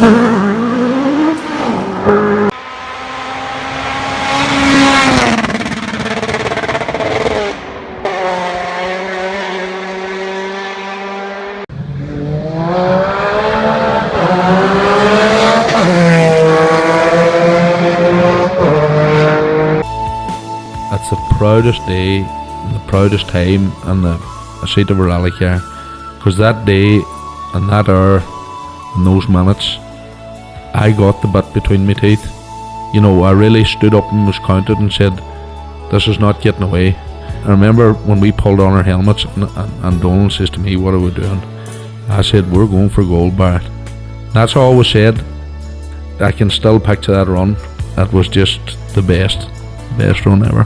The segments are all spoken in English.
That's the proudest day, the proudest time, and the seat of a rally car, because that day and that hour and those minutes, I got the bit between my teeth. You know, I really stood up and was counted and said, this is not getting away. I remember when we pulled on our helmets and Donald says to me, what are we doing? I said, we're going for gold, Barrett. That's all was said. I can still picture that run. That was just the best run ever.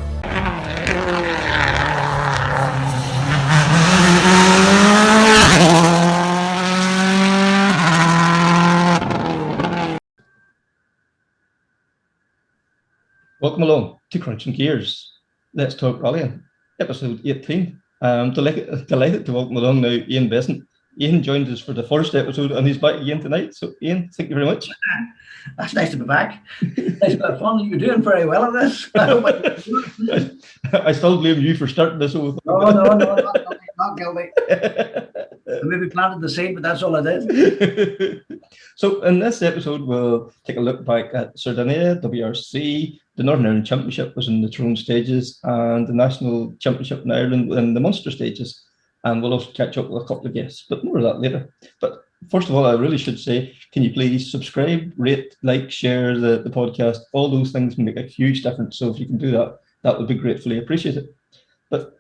Welcome along to Krunching Gears. Let's talk rallying, episode 18. Delighted to welcome along now Ian Besson. Ian joined us for the first episode and he's back again tonight. So Ian, thank you very much. That's nice to be back. It's been fun. You're doing very well at this. I still blame you for starting this whole thing. No, not guilty. I maybe planted the seed, but that's all I did. So in this episode, we'll take a look back at Sardegna, WRC. The Northern Ireland Championship was in the Tyrone Stages, and the National Championship in Ireland in the Munster Stages. And we'll also catch up with a couple of guests, but more of that later. But first of all, I really should say, can you please subscribe, rate, like, share the podcast? All those things make a huge difference. So if you can do that, that would be gratefully appreciated. But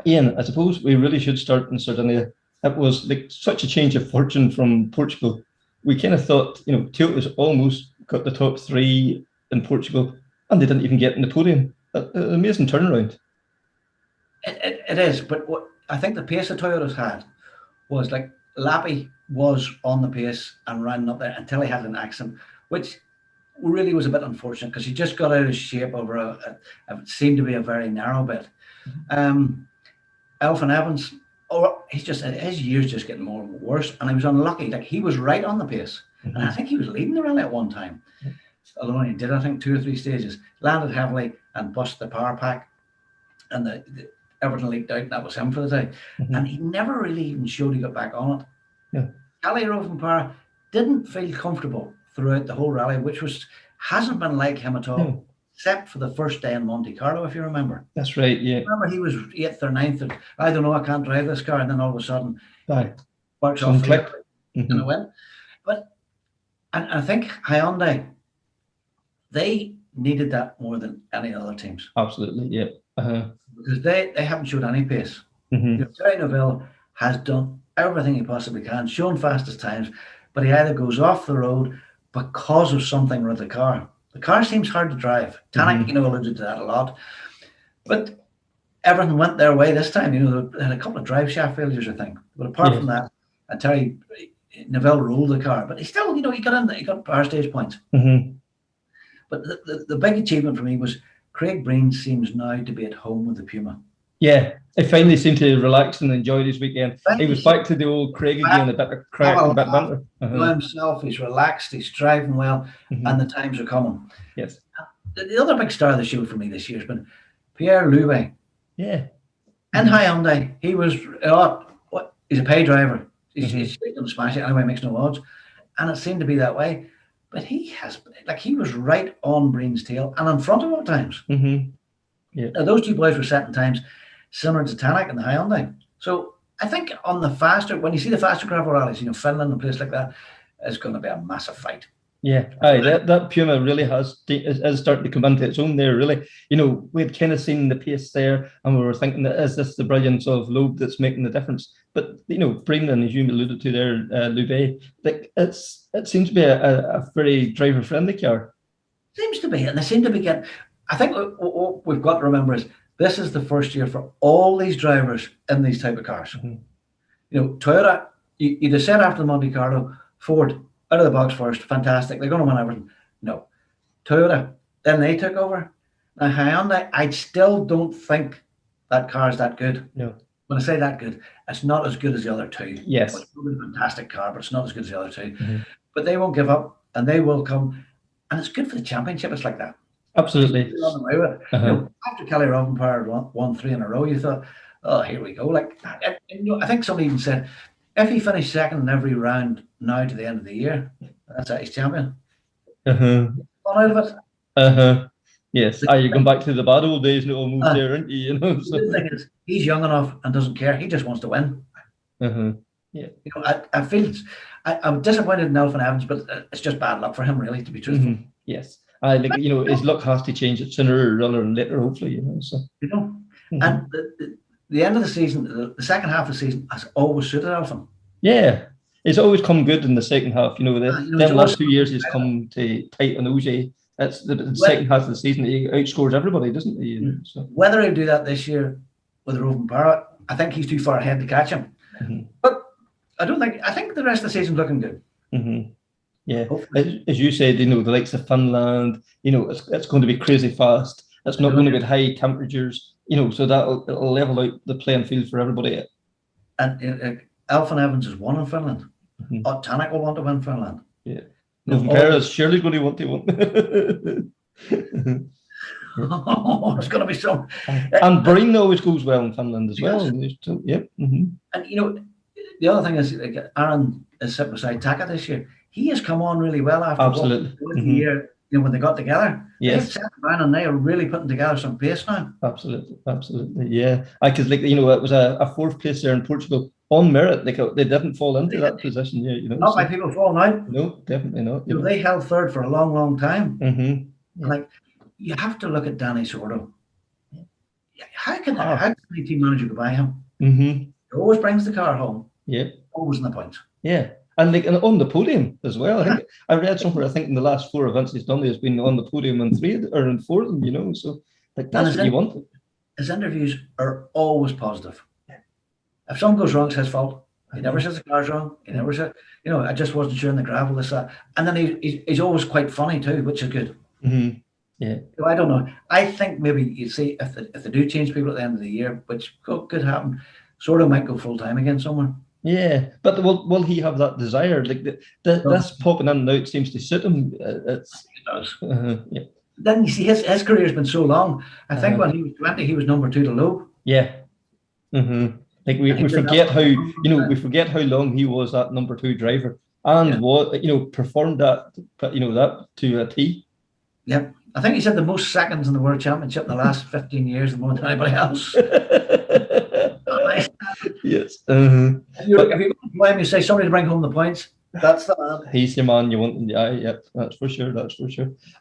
Ian, I suppose we really should start in Sardegna. It was like such a change of fortune from Portugal. We kind of thought, you know, Toyota's almost got the top three in Portugal, and they didn't even get in the podium. An amazing turnaround. It is, but what I think the pace the Toyotas had was like Lappy was on the pace and ran up there until he had an accident, which really was a bit unfortunate because he just got out of shape over it seemed to be a very narrow bit. Elfyn Evans, his years just getting more and worse, and he was unlucky. Like he was right on the pace, and I think he was leading the rally at one time. Although he did, I think, 2 or 3 stages, landed heavily and busted the power pack, and everything leaked out, and that was him for the day. And he never really even showed he got back on it. Yeah. Kelly Power didn't feel comfortable throughout the whole rally, which hasn't been like him at all, except for the first day in Monte Carlo, if you remember. That's right, yeah. Remember, he was 8th or 9th, and I don't know, I can't drive this car, and then all of a sudden, works off click. And a win. But I think Hyundai, they needed that more than any other teams. Absolutely, yeah. Because they haven't showed any pace. You know, Terry Neville has done everything he possibly can, shown fastest times, but he either goes off the road because of something with the car. The car seems hard to drive. Tannick, alluded to that a lot. But everything went their way this time. You know, they had a couple of drive shaft failures, I think. But apart from that, and Terry Neville rolled the car. But he still, he got power stage points. But the big achievement for me was Craig Breen seems now to be at home with the Puma. Yeah, he finally seemed to relax and enjoy his weekend. He was back to the old Craig again, a bit of crack, a bit banter. Himself, he's relaxed, he's driving well, and the times are coming. Yes. The other big star of the show for me this year has been Pierre Louvet. Yeah. In Hyundai, he was he's a pay driver. He's going to smash it anyway, makes no odds. And it seemed to be that way. But he was right on Breen's tail and in front of him at times. Yeah. Now, those two boys were setting times similar to Tannick and the Hyundai. So I think on the when you see the faster gravel rallies, Finland and a place like that, it's going to be a massive fight. Yeah, that Puma really is starting to come into its own there, really. We had kind of seen the pace there and we were thinking, that is this the brilliance of Loeb that's making the difference? But, Brendan, as you alluded to there, Louvet, it seems to be a very driver-friendly car. Seems to be, and they seem to be getting... I think what we've got to remember is this is the first year for all these drivers in these type of cars. Toyota, you'd have said after the Monte Carlo, Ford, out of the box first, fantastic, they're going to win everything. No. Toyota, then they took over. Now Hyundai, I still don't think that car is that good. No. When I say that good, it's not as good as the other two. Yes. It's probably a fantastic car, but it's not as good as the other two. but they won't give up, and they will come, and it's good for the championship. It's like that. Absolutely. After Kelly Robbenpower won 3 in a row, you thought, oh, here we go. Like, I think somebody even said, if he finished second in every round now to the end of the year, that's it, he's champion. Gone out of it. Yes. You're going back to the bad old days, almost there, aren't you? The thing is, he's young enough and doesn't care. He just wants to win. Yeah. I feel I'm disappointed in Elfyn Evans, but it's just bad luck for him, really, to be truthful. Yes. His luck has to change it sooner rather than later, hopefully, And the end of the season, the second half of the season has always suited Elfyn. Yeah. It's always come good in the second half. The last 2 years he's come to tight on OJ. That's the second half of the season. He outscores everybody, doesn't he? Whether he'll do that this year with Robbenpower, I think he's too far ahead to catch him. But I think the rest of the season's looking good. Yeah, as you said, the likes of Finland, it's going to be crazy fast. It's not going to be high temperatures, so it'll level out the playing field for everybody. And Elfyn Evans has won in Finland. Tanak will want to win Finland. Yeah. Robbenpower is surely going to want to win. It's going to be some. And Breen always goes well in Finland as well. Yep. And the other thing is, like, Aaron is sitting beside Taka this year. He has come on really well after the year. When they got together. Yes. They've sat around and they are really putting together some pace now. Absolutely. Yeah. Because it was a fourth place there in Portugal on merit. They didn't fall into that position. Yeah. Not by people falling out. No, definitely not. They held third for a long, long time. Yeah. Like, you have to look at Danny Sordo. How can any team manager go by him? He always brings the car home. Yeah. Always in the points. Yeah. And on the podium as well. I read somewhere, I think in the last 4 events he's done, he's been on the podium in 3 or in 4 of them, so that's what you want. His interviews are always positive. If something goes wrong, it's his fault. He never says the car's wrong. He never said, I just wasn't sure in the gravel, this, that. And then he's always quite funny too, which is good. Yeah. So I don't know. I think maybe you see if they do change people at the end of the year, which could happen, sort of might go full time again somewhere. Yeah, but will he have that desire? Like this popping in and out seems to suit him. It does. Yeah. Then you see his career's been so long. I think when he was 20, he was number 2 to Loeb. Yeah. Like we forget how we forget how long he was that number 2 driver and what performed that that to a T. Yep. I think he said the most seconds in the World Championship in the last 15 years more than anybody else. Yes. If you want to say somebody to bring home the points, that's the man. He's your man. You want him? Yeah, that's for sure.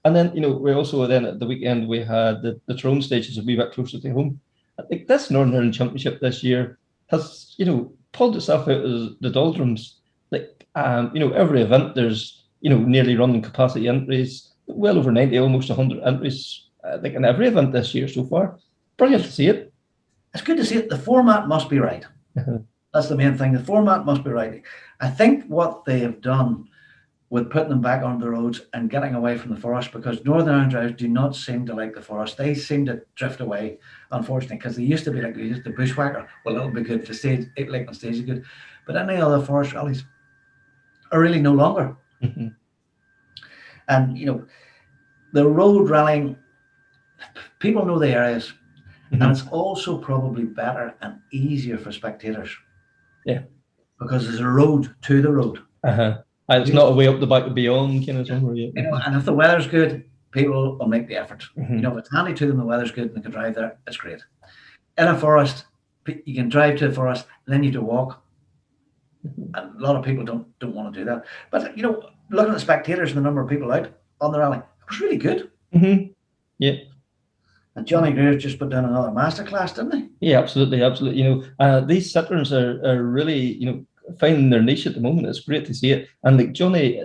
And then we also then at the weekend we had the Tyrone Stages a wee bit closer to home. I think this Northern Ireland Championship this year has pulled itself out of the doldrums. Like every event there's nearly running capacity entries, well over 90, almost 100 entries. I think in every event this year so far. Brilliant to see it. It's good to see it. The format must be right. That's the main thing. The format must be right. I think what they have done with putting them back on the roads and getting away from the forest, because Northern Ireland drivers do not seem to like the forest. They seem to drift away, unfortunately, because they used to be like the bushwhacker. Well, it'll be good. The stage, like on stage is good. But any other forest rallies are really no longer. And, the road rallying, people know the areas. And it's also probably better and easier for spectators. Yeah. Because there's a road to the road. It's not a way up the back of beyond, somewhere. And if the weather's good, people will make the effort. If it's handy to them, the weather's good and they can drive there, it's great. In a forest, you can drive to a forest, and then you have to walk. And a lot of people don't want to do that. But, looking at the spectators and the number of people out on the rally, it was really good. Yeah. And Jonny Greer just put down another masterclass, didn't he? Yeah, absolutely. These sitters are really, finding their niche at the moment. It's great to see it. And like Jonny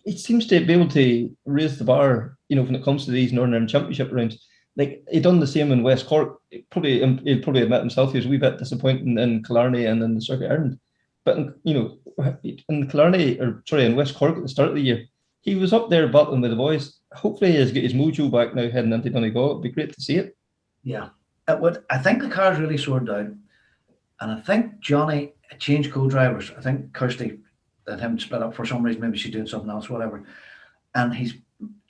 he seems to be able to raise the bar, when it comes to these Northern Ireland Championship rounds. Like he done the same in West Cork. He'll probably admit himself he was a wee bit disappointing in Killarney and in the Circuit Ireland. But in Killarney, in West Cork at the start of the year, he was up there battling with the boys. Hopefully he's got his mojo back now heading into Donegal. It'd be great to see it. Yeah, it would. I think the car's really soared down. And I think Jonny changed co-drivers. I think Kirsty that him split up for some reason. Maybe she's doing something else, whatever. And he's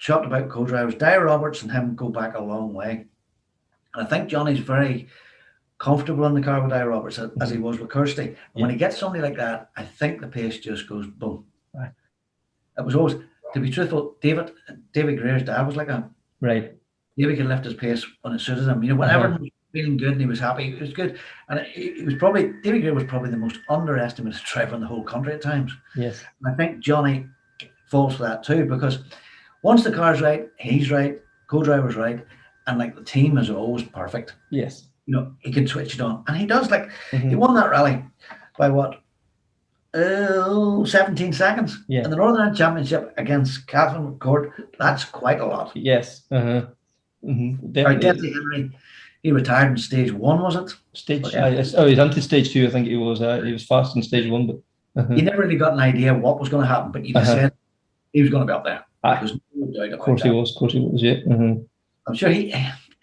talked about co-drivers. Di Roberts and him go back a long way. And I think Johnny's very comfortable in the car with Di Roberts as he was with Kirsty. And when he gets somebody like that, I think the pace just goes boom. Right. It was always, to be truthful, David Greer's dad was like that. Right. David could lift his pace when it suited him. You know, whenever he was feeling good and he was happy, it was good. And David Greer was probably the most underestimated driver in the whole country at times. Yes. And I think Johnny falls for that too, because once the car's right, he's right, co-driver's right, and like the team is always perfect. Yes. You know, he can switch it on. And he does. Like, he won that rally by what? 17 seconds. Yeah. In the Northern Ireland Championship against Cathan McCourt, that's quite a lot. Yes. Definitely Henry, he retired in stage 1, was it? He's onto stage 2, I think he was. He was fast in stage 1, but he never really got an idea what was going to happen, but he just said he was going to be up there. There's no doubt about that. Of course he was, yeah. I'm sure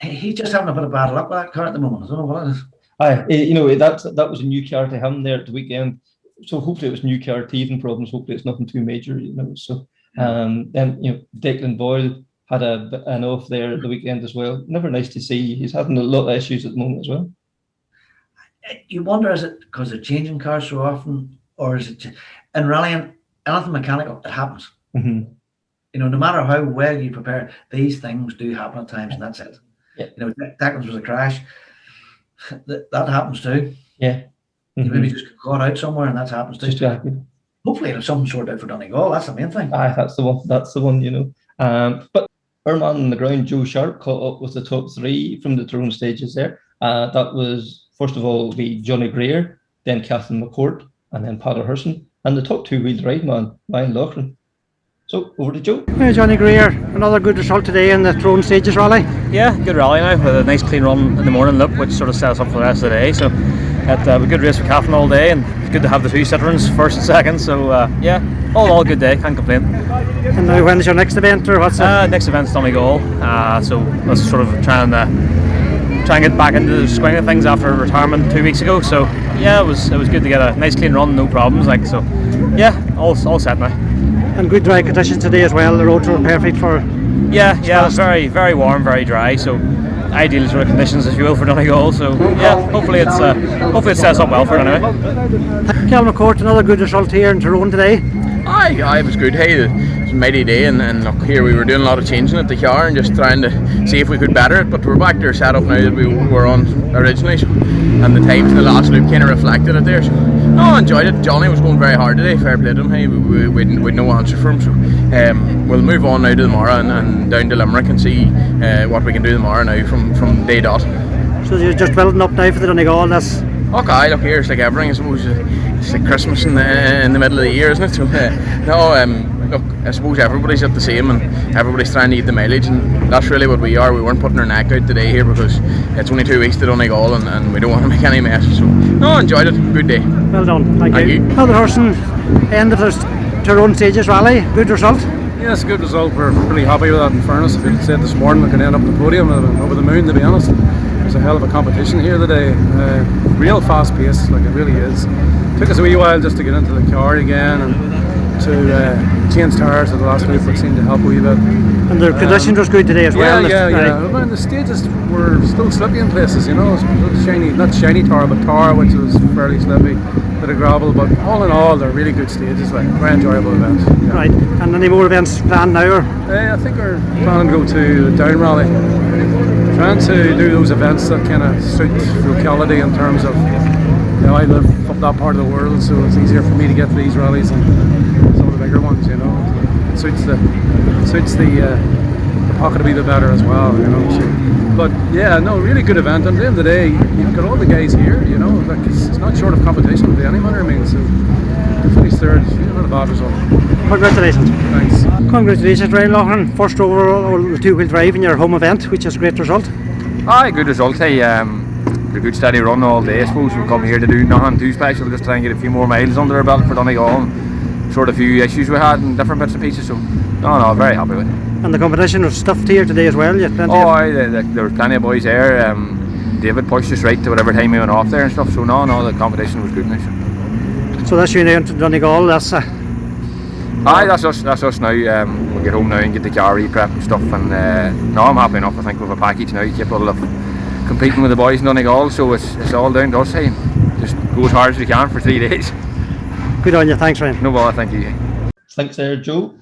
he's just having a bit of bad luck with that car at the moment. I don't know what it is. You know, that was a new car to him there at the weekend. So hopefully it was new car teething problems. Hopefully it's nothing too major, you know. So then, you know, Declan Boyle had an off there at the weekend as well. Never nice to see. He's having a lot of issues at the moment as well. You wonder, is it because they're changing cars so often, or is it in rallying, anything mechanical, it happens. You know, no matter how well you prepare, these things do happen at times, and that's it. Yeah. You know, Declan's was a crash. That happens too. Yeah. You maybe just got caught out somewhere, and that happens too. Exactly. Hopefully, there's something sorted out for Donegal. That's the main thing. That's the one. That's the one. You know. But our man on the ground, Joe Sharp, caught up with the top 3 from the Tyrone Stages there. That was, first of all, Jonny Greer, then Cathan McCourt, and then Peader Hurson, and the top 2-wheel drive man, Ryan Loughran. So over to Joe. Hey, Jonny Greer, another good result today in the Tyrone Stages rally. Yeah, good rally now with a nice clean run in the morning look, which sort of sets us up for the rest of the day. So a good race for Cathan all day, and it's good to have the 2 Citroens, first and second. So yeah, all in all, good day, can't complain. And now when's your next event, or what's it? Next event's Donegal, so let's sort of try and get back into the swing of things after retirement 2 weeks ago. So yeah, it was good to get a nice clean run, no problems. Like, so yeah, all set now. And good dry conditions today as well. The roads were perfect for. Yeah, very very warm, very dry. So ideal sort of conditions, if you will, for Donegal. So yeah, hopefully it sets up well for it anyway. Cathan McCourt, another good result here in Tyrone today. Aye, it was good. Hey, it was a mighty day, and look, here we were doing a lot of changing at the car and just trying to see if we could better it. But we're back to our setup now that we were on originally, so, and the times in the last loop kind of reflected it there. So no, I enjoyed it. Johnny was going very hard today. Fair play to him. Hey, we'd no answer for him. So we'll move on now to tomorrow and down to Limerick and see what we can do tomorrow now from day dot. So you're just building up now for the Donegal. That's. Okay, look here, it's like everything, I suppose. It's like Christmas in the middle of the year, isn't it? So, look, I suppose everybody's at the same, and everybody's trying to eat the mileage, and that's really what we are. We weren't putting our neck out today here because it's only 2 weeks to Donegal, and we don't want to make any mess. So, no, enjoyed it. Good day. Well done. Thank you. Peader Hurson, end of the Tyrone Stages rally. Good result. Yes, good result. We're pretty happy with that, in fairness. If you'd said this morning we could end up on the podium, I'd have been over the moon, to be honest. There's a hell of a competition here today. Real fast pace, like it really is. Took us a wee while just to get into the car again and to change tyres at the last loop, which seemed to help a wee bit. And the conditions was good today as well. Yeah. Well, the stages were still slippy in places, you know. It's not shiny tar, but tar, which was fairly slippy. Bit of gravel, but all in all, they're really good stages. Like, very enjoyable events. Yeah. Right. And any more events planned now? Or? I think we're planning to go to the Down Rally. Trying to do those events that kind of suit locality in terms of, you know, I live up that part of the world, so it's easier for me to get to these rallies than some of the bigger ones, you know. It suits the pocket a wee bit better as well, you know. So, but yeah, no, really good event. And at the end of the day, you've got all the guys here, you know. Like, it's not short of competition by any manner. I mean, so to finish third, not a bad result. Congratulations. Thanks. Congratulations, Ryan Loughran. First overall the 2-wheel drive in your home event, which is a great result. Aye, good result. Hey, a good steady run all day. I suppose we've come here to do nothing too special, just try and get a few more miles under our belt for Donegal and sort of a few issues we had and different bits and pieces. So, no, very happy with it. And the competition was stuffed here today as well. You had plenty. Aye, there were plenty of boys there. David pushed us right to whatever time we went off there and stuff. So no, the competition was good. Nice. So that's you now into Donegal. That's Aye, that's us now. We'll get home now and get the car re-prep and stuff, and no, I'm happy enough. I think we have a package now capable of competing with the boys in Donegal, so it's all down to us, hey. Just go as hard as we can for 3 days. Good on you, thanks Ryan. No bother, thank you. Thanks there, Joe.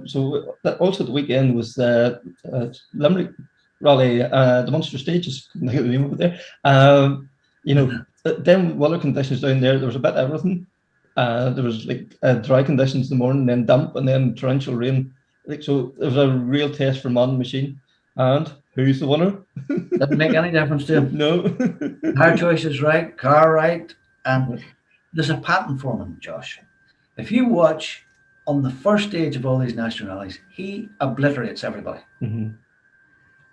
So also the weekend was the Limerick Rally, the Munster Stages. I get the name of it there. You know, then weather conditions down there was a bit of everything. There was like dry conditions in the morning, then damp, and then torrential rain. Like, so it was a real test for man and machine. And who's the winner? Doesn't make any difference to him. No. Car choice is right, car right, and there's a pattern for him, Josh. If you watch on the first stage of all these national rallies, he obliterates everybody. Mm-hmm.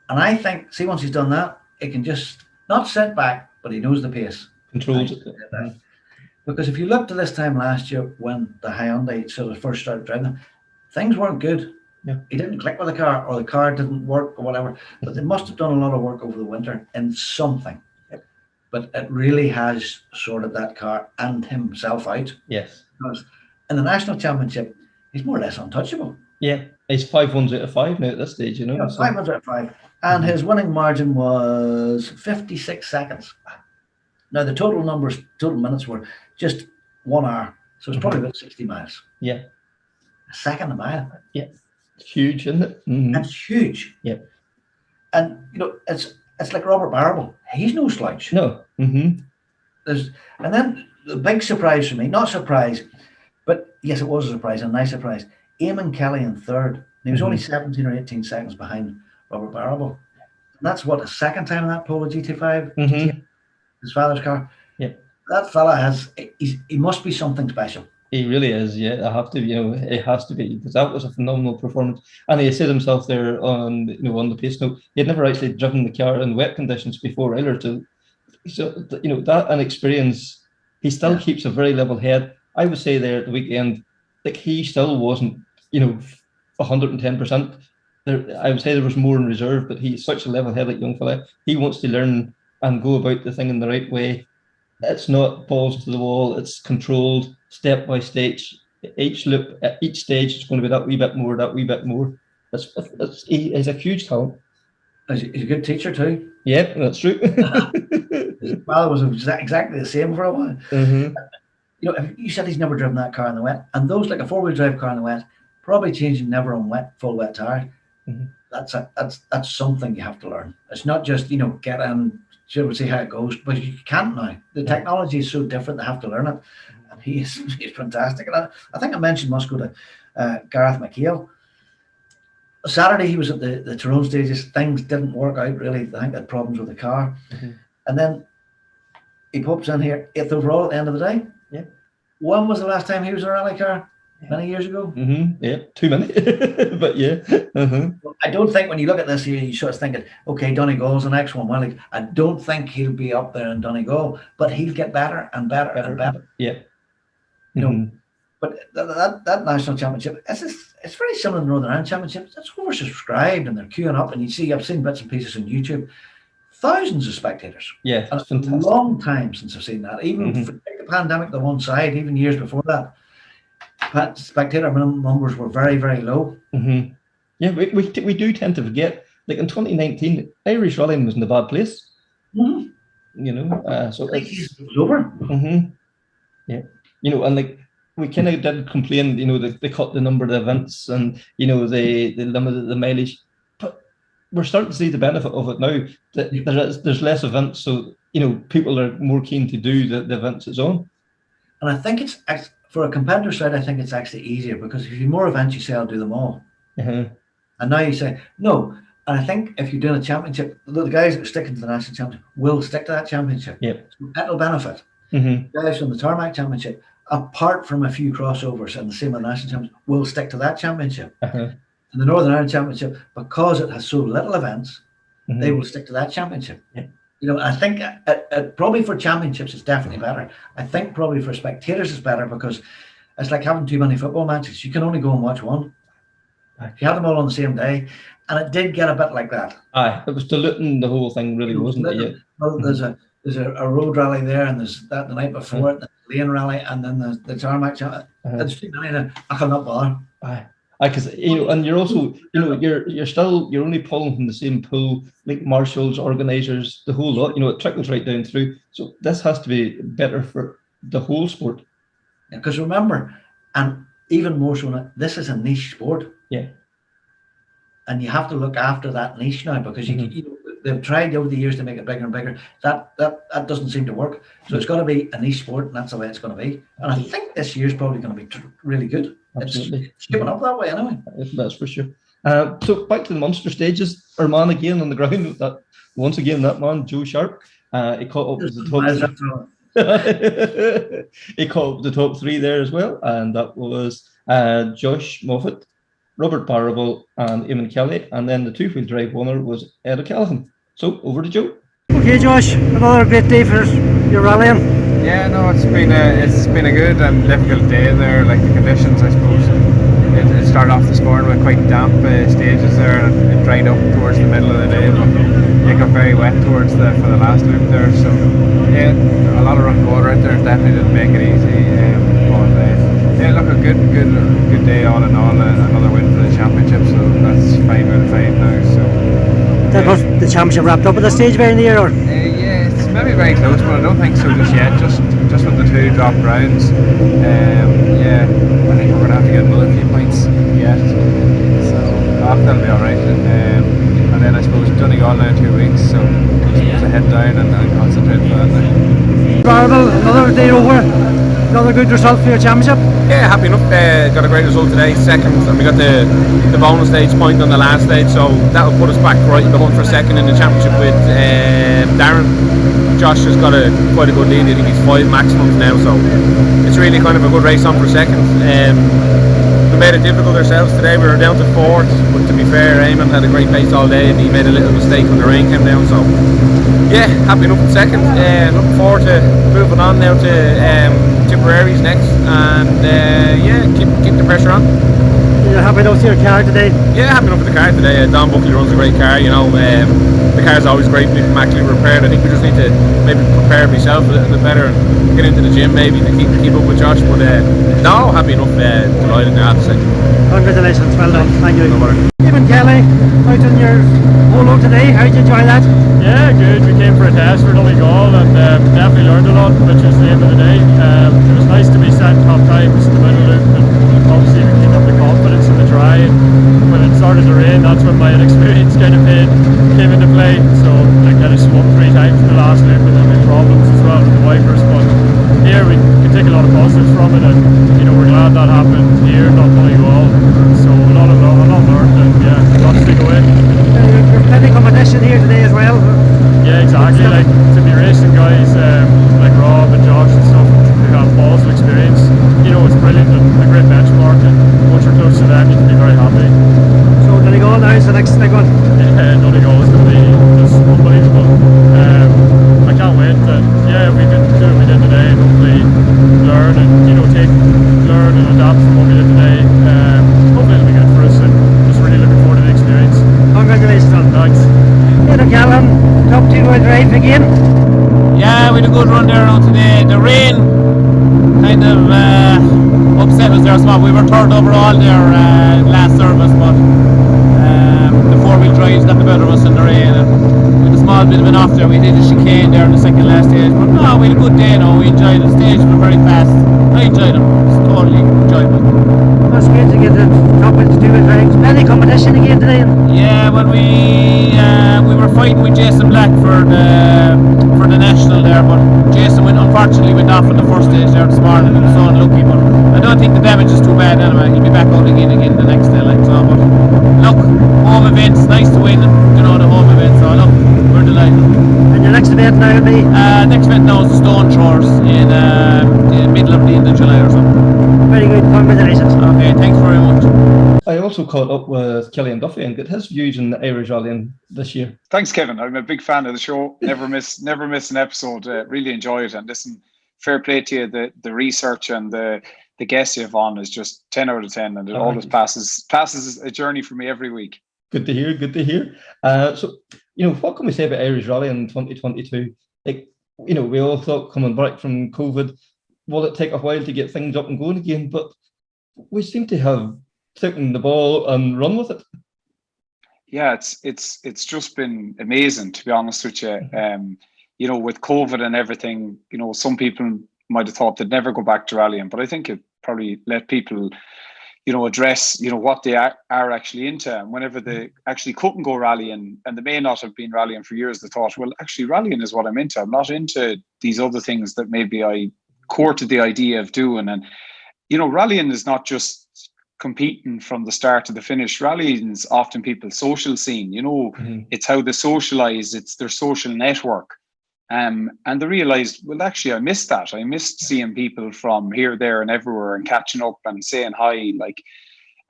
And I think, see, once he's done that, he can just not sit back, but he knows the pace. Controls it. Because if you look to this time last year when the Hyundai sort of first started driving, things weren't good. Yeah. He didn't click with the car, or the car didn't work, or whatever. But they must have done a lot of work over the winter in something. Yep. But it really has sorted that car and himself out. Yes. Because in the national championship, he's more or less untouchable. Yeah, he's 5 ones out of 5 now at this stage, you know. Yeah, 5 out of 5. And his winning margin was 56 seconds. Now, the total minutes were just 1 hour. So it's probably about 60 miles. Yeah. A second a mile. Yeah. It's huge, isn't it? Mm-hmm. That's huge. Yep. And, you know, it's like Robert Barrable. He's no slouch. No. Mm-hmm. And then the big surprise for me, not surprise, but yes, it was a surprise, a nice surprise. Eamonn Kelly in third. And he was only 17 or 18 seconds behind Robert Barrable. And that's what, the second time in that Polo GT5? Mm-hmm. His father's car. Yeah. That fella he must be something special. He really is, yeah. I have to, you know, it has to be, because that was a phenomenal performance. And he said himself there on the pace note, he had never actually driven the car in wet conditions before either. So you know, that and experience, he still keeps a very level head. I would say there at the weekend, like he still wasn't, you know, 110%. I would say there was more in reserve, but he's such a level headed young fella. He wants to learn and go about the thing in the right way. It's not balls to the wall. It's controlled, step by stage. Each loop, at each stage, it's going to be that wee bit more, that wee bit more. He's a huge talent. He's a good teacher too. Yeah, that's true. His father was exactly the same for a while. Mm-hmm. You know, if you said he's never driven that car in the wet, and those like a 4-wheel drive car in the wet, probably changing never on full wet tire. Mm-hmm. That's something you have to learn. It's not just, you know, get in, see how it goes, but you can't now. The technology is so different, they have to learn it. And he's fantastic. And I think I mentioned must go to Gareth McHale. Saturday he was at the Tyrone Stages. Things didn't work out really. I think they had problems with the car. Mm-hmm. And and then he pops in here 8th overall at the end of the day. Yeah. When was the last time he was in a rally car? Many years ago. Mm-hmm. Yeah, too many. But yeah. Mm-hmm. I don't think when you look at this here, you sort of thinking, okay, Donegal's the next one. Well, I don't think he'll be up there in Donegal, but he'll get better and better and better. Yeah. You know, but that national championship, it's very similar to the Northern Ireland Championship. It's oversubscribed and they're queuing up, and I've seen bits and pieces on YouTube. Thousands of spectators. Yeah, it's fantastic. A long time since I've seen that. Even for the pandemic to one side, even years before that, spectator numbers were very, very low. Mm-hmm. Yeah, we do tend to forget. Like in 2019, Irish rallying was in a bad place. Mm-hmm. You know, so it's over. Mm-hmm. Yeah, you know, and like we kind of did complain. You know, they cut the number of the events, and you know they limited the mileage. But we're starting to see the benefit of it now. That there's less events, so you know people are more keen to do the events it's on. And I think it's for a competitor side. I think it's actually easier because if you have more events, you say I'll do them all. Mm-hmm. And now you say no. And I think if you're doing a championship, the guys that are sticking to the national championship will stick to that championship. Yep. So that'll benefit. Mm-hmm. Guys from the tarmac championship, apart from a few crossovers and the same with the national championship, will stick to that championship. Uh-huh. And the Northern Ireland Championship, because it has so little events, they will stick to that championship. Yep. You know, I think probably for championships it's definitely better. I think probably for spectators it's better because it's like having too many football matches. You can only go and watch one. If you had them all on the same day, and it did get a bit like that. Aye, it was diluting the whole thing, really, wasn't it? Yeah. Well, there's a road rally there, and there's that the night before it. Lane Rally, and then the Tarmac. It's too many. I cannot bother. Because and you're also, you're only pulling from the same pool, like marshals, organisers, the whole lot. It trickles right down through. So this has to be better for the whole sport. Because remember, and even more so, this is a niche sport. Yeah. And you have to look after that niche now, because they've tried over the years to make it bigger and bigger. That doesn't seem to work. So it's got to be a niche sport, and that's the way it's going to be. And I think this year's probably going to be really good. Absolutely. It's giving up that way anyway. That's for sure. So back to the Munster stages. Our man again on the ground. Once again, that man, Joe Sharp. He caught up with the top. He caught up the top three there as well, and that was Josh Moffett, Robert Barrable, and Eamonn Kelly, and then the two-wheel drive winner was Ed O'Callaghan. So over to Joe. Okay, Josh, another great day for your rallying. Yeah, no, it's been a good and difficult day there. Like the conditions, I suppose. It started off this morning with quite damp stages there, and it dried up towards the middle of the day, but it got very wet towards for the last loop there. So yeah, a lot of rough water out there. Definitely didn't make it easy. Yeah, look, a good day all in all. Another win for the championship, so that's 5 out of 5 now. So That was the championship wrapped up at the stage very near, or? yeah, it's maybe very close, but I don't think so just yet. Just with the 2 dropped rounds. Yeah, I think we're going to have to get another few points yet. So that'll be alright. And then I suppose Donegal now in 2 weeks, so just head down and concentrate for that now. Barrable, another day over. Another good result for your championship. Yeah, happy enough. Got a great result today, second, and we got the bonus stage point on the last stage, so that will put us back right in the hunt for second in the championship with Darren. Josh has got quite a good lead. I think he's 5 maximums now, so it's really kind of a good race on for second. We made it difficult ourselves today. We were down to 4th, but to be fair, Eamonn had a great pace all day, and he made a little mistake when the rain came down. So yeah, happy enough in second. Looking forward to moving on now to Tipperary's next, and yeah, keep the pressure on. You're happy enough with your car today? Yeah, happy enough with the car today. Don Buckley runs a great car, the car's always great when it's actually repaired. I think we just need to maybe prepare myself a little bit better and get into the gym maybe to keep up with Josh, but no, happy enough, delighted now, I have to say. Congratulations, well done, thank you. No matter. Eamonn Kelly, out on your polo today, how did you enjoy that? Yeah, good. We came for a test for Donegal and definitely learned a lot, which is the end of the day. It was nice to be set top times in the middle loop, and obviously we cleaned up the confidence in the dry. And when it started to rain, that's when my inexperience kind of came into play. So I kind of swapped 3 times in the last loop, and then we had problems as well with the wipers. But here we can take a lot of positives from it, and we're glad that happened here, not Donegal. So a lot learned, and yeah, lots to take away. You're plenty of competition here today as well. Yeah, exactly. Like to be racing guys like Rob and Josh and stuff who have balls of experience, it's brilliant and a great benchmark. And once you're close to them, you can be very happy. So Donegal now is the next big one. Yeah, Donegal is going to be just unbelievable. I can't wait. And yeah, we can do what we did today and hopefully learn and learn and adapt from what we did today. Hopefully it'll be good for us, and just really looking forward to the experience. Congratulations, Don. Thanks. Peader Hurson, top 2-wheel drive again. Yeah, we had a good run there around today. The rain kind of upset us there somewhat. We were third overall there last service, but the 4-wheel drives got the better of us in the rain, and with a small bit of an off there, we did a chicane there in the second last stage. But no, we had a good day now. We enjoyed the stages, were very fast. I enjoyed them. It's totally enjoyable. That's great to get the top with the 2-wheel drives. Plenty competition again today. Yeah, when we were fighting with Jason Black for the national there, but Jason unfortunately went off on the first stage there this morning, and he was so unlucky. But I don't think the damage is too bad anyway. He'll be back out again the next day, like so. But look, home events, nice to win, the home event. So look, we're delighted. And your next event now will be? Next event now is the Stone Throwers in the middle of the end of July or something. Very good, congratulations. Okay, thanks very much. I also caught up with Killian Duffy and got his views on the Irish Rallying this year. Thanks, Kevin. I'm a big fan of the show. Never miss an episode. Really enjoy it. And listen, fair play to you. The research and the guests you have on is just 10 out of 10, and it always passes a journey for me every week. Good to hear. Good to hear. So, what can we say about Irish Rally in 2022? Like, we all thought coming back from COVID, will it take a while to get things up and going again? But we seem to have taken the ball and run with it. Yeah, it's just been amazing, to be honest with you. You know, with COVID and everything, you know, some people might have thought they'd never go back to rallying, but I think it probably let people, you know, address, you know, what they are actually into. And whenever they actually couldn't go rallying, and they may not have been rallying for years, they thought, well, actually rallying is what I'm into. I'm not into these other things that maybe I courted the idea of doing. And, you know, rallying is not just competing from the start to the finish. Rallying is often people's social scene, you know, it's how they socialize, it's their social network. And they realized, well, actually, I missed that. I missed seeing people from here, there, and everywhere, and catching up and saying hi. Like,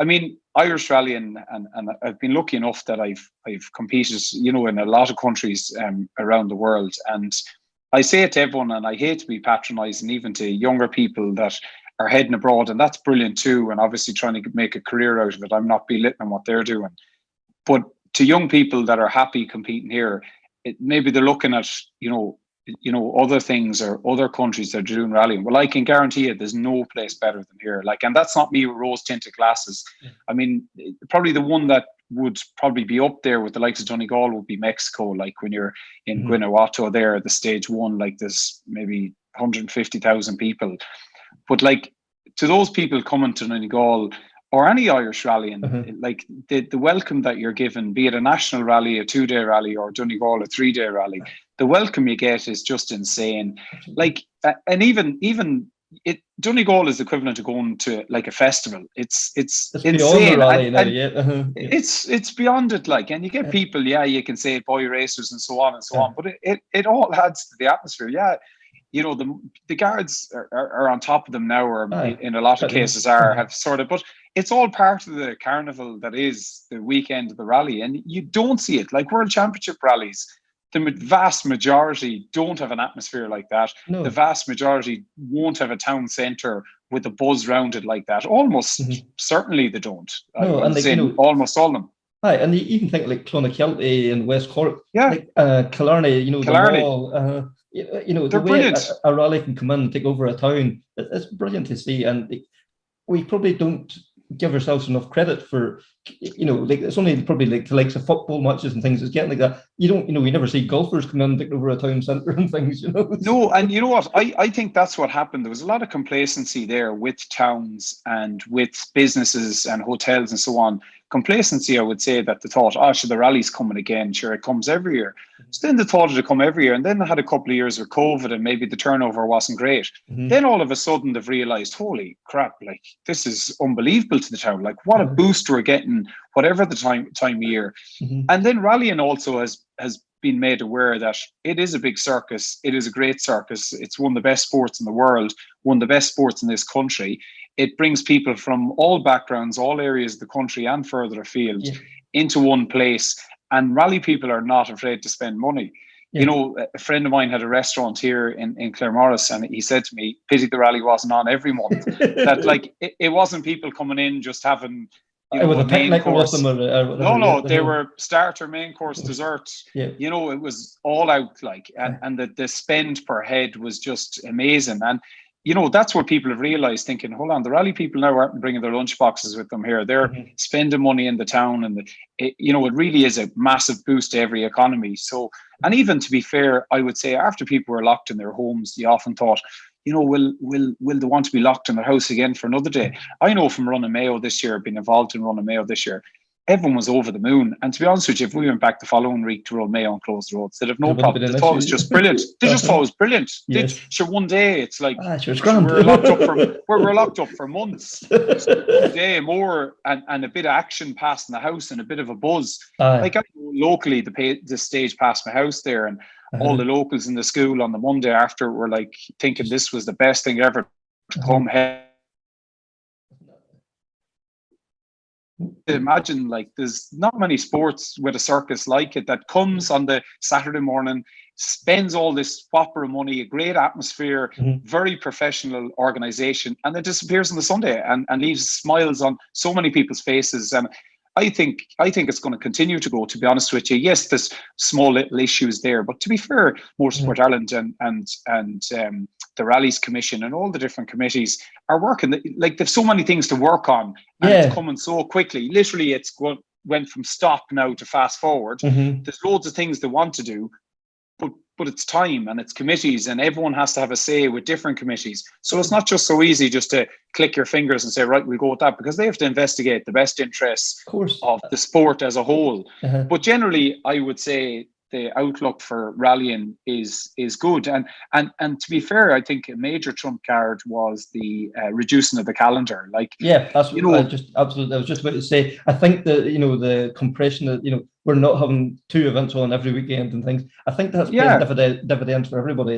I mean, Irish rallying, and I've been lucky enough that I've competed, you know, in a lot of countries around the world. And I say it to everyone, and I hate to be patronising, even to younger people that are heading abroad, and that's brilliant too. And obviously, trying to make a career out of it. I'm not belittling what they're doing, but to young people that are happy competing here, maybe they're looking at, you know, other things or other countries that are doing rallying. Well, I can guarantee you there's no place better than here. Like, and that's not me with rose tinted glasses. I mean, probably the one that would probably be up there with the likes of Donegal would be Mexico. Like when you're in Guanajuato there, the stage one, like there's maybe 150,000 people. But like, to those people coming to Donegal or any Irish rally, and like the welcome that you're given, be it a national rally, a 2-day rally, or Donegal, a 3-day rally, the welcome you get is just insane. Like, and even Donegal is equivalent to going to like a festival. It's insane. Rally now, It's beyond it. Like, and you get people, you can say boy racers and so on and so on, but it all adds to the atmosphere. Yeah. You know, the guards are on top of them now, or in a lot of cases have sort of, but it's all part of the carnival that is the weekend of the rally, and you don't see it. Like World Championship rallies, the vast majority don't have an atmosphere like that. No. The vast majority won't have a town centre with a buzz round it like that. Almost certainly they don't. No, and like, you know, almost all of them. Aye, and you even think like Clonakilty and West Cork, like Killarney, you know, Killarney. The wall, you know, they're the way brilliant. A rally can come in and take over a town, it's brilliant to see. And we probably don't give ourselves enough credit for, you know, like it's only probably like the likes of football matches and things. It's getting like that. You don't, you know, we never see golfers come in and take over a town centre and things, you know. No, and you know what? I think that's what happened. There was a lot of complacency there with towns and with businesses and hotels and so on. Complacency, I would say, that they thought, sure, the rally's coming again. Sure, it comes every year. So then they thought it'd come every year. And then they had a couple of years with COVID and maybe the turnover wasn't great. Then all of a sudden they've realised, holy crap, like this is unbelievable to the town. Like what a boost we're getting, whatever the time of year. And then rallying also has been made aware that it is a big circus. It is a great circus. It's one of the best sports in the world, one of the best sports in this country. It brings people from all backgrounds, all areas of the country and further afield into one place. And rally people are not afraid to spend money. You know, a friend of mine had a restaurant here in Claremorris, and he said to me, pity the rally wasn't on every month. That like it wasn't people coming in just having, you know, a main course. No, they were starter, main course, dessert. You know, it was all out, like, and the spend per head was just amazing. And you know, that's what people have realised, thinking, hold on, the rally people now aren't bringing their lunch boxes with them here. They're spending money in the town, and you know, it really is a massive boost to every economy. So, and even to be fair, I would say after people were locked in their homes, you often thought, you know, will they want to be locked in their house again for another day? I know from Running Mayo this year, being involved in Running Mayo this year, everyone was over the moon. And to be honest with you, if we went back the following week to Run Mayo and close the roads, they'd have no problem. They thought it was just brilliant. They just thought it was brilliant. Sure, one day it's like it's grand. we're locked up for months. One day more and a bit of action passed in the house and a bit of a buzz. Like I know locally, the stage past my house there, and all the locals in the school on the Monday after were like thinking this was the best thing ever to come here. Imagine, like, there's not many sports with a circus like it that comes on the Saturday morning, spends all this whopper of money, a great atmosphere, very professional organization, and then disappears on the Sunday and leaves smiles on so many people's faces. And I think it's going to continue to go, to be honest with you. Yes, there's small little issues there, but to be fair, Motorsport Ireland and the Rallies Commission and all the different committees are working. Like, there's so many things to work on, and it's coming so quickly. Literally, went from stop now to fast forward. There's loads of things they want to do, but it's time and it's committees, and everyone has to have a say with different committees. So it's not just so easy just to click your fingers and say, right, we'll go with that, because they have to investigate the best interests of the sport as a whole. But generally, I would say the outlook for rallying is good. And to be fair, I think a major trump card was the reducing of the calendar. Like, that's what I was just about to say. I think that, the compression that, we're not having 2 events on every weekend and things. I think that's paying dividends for everybody.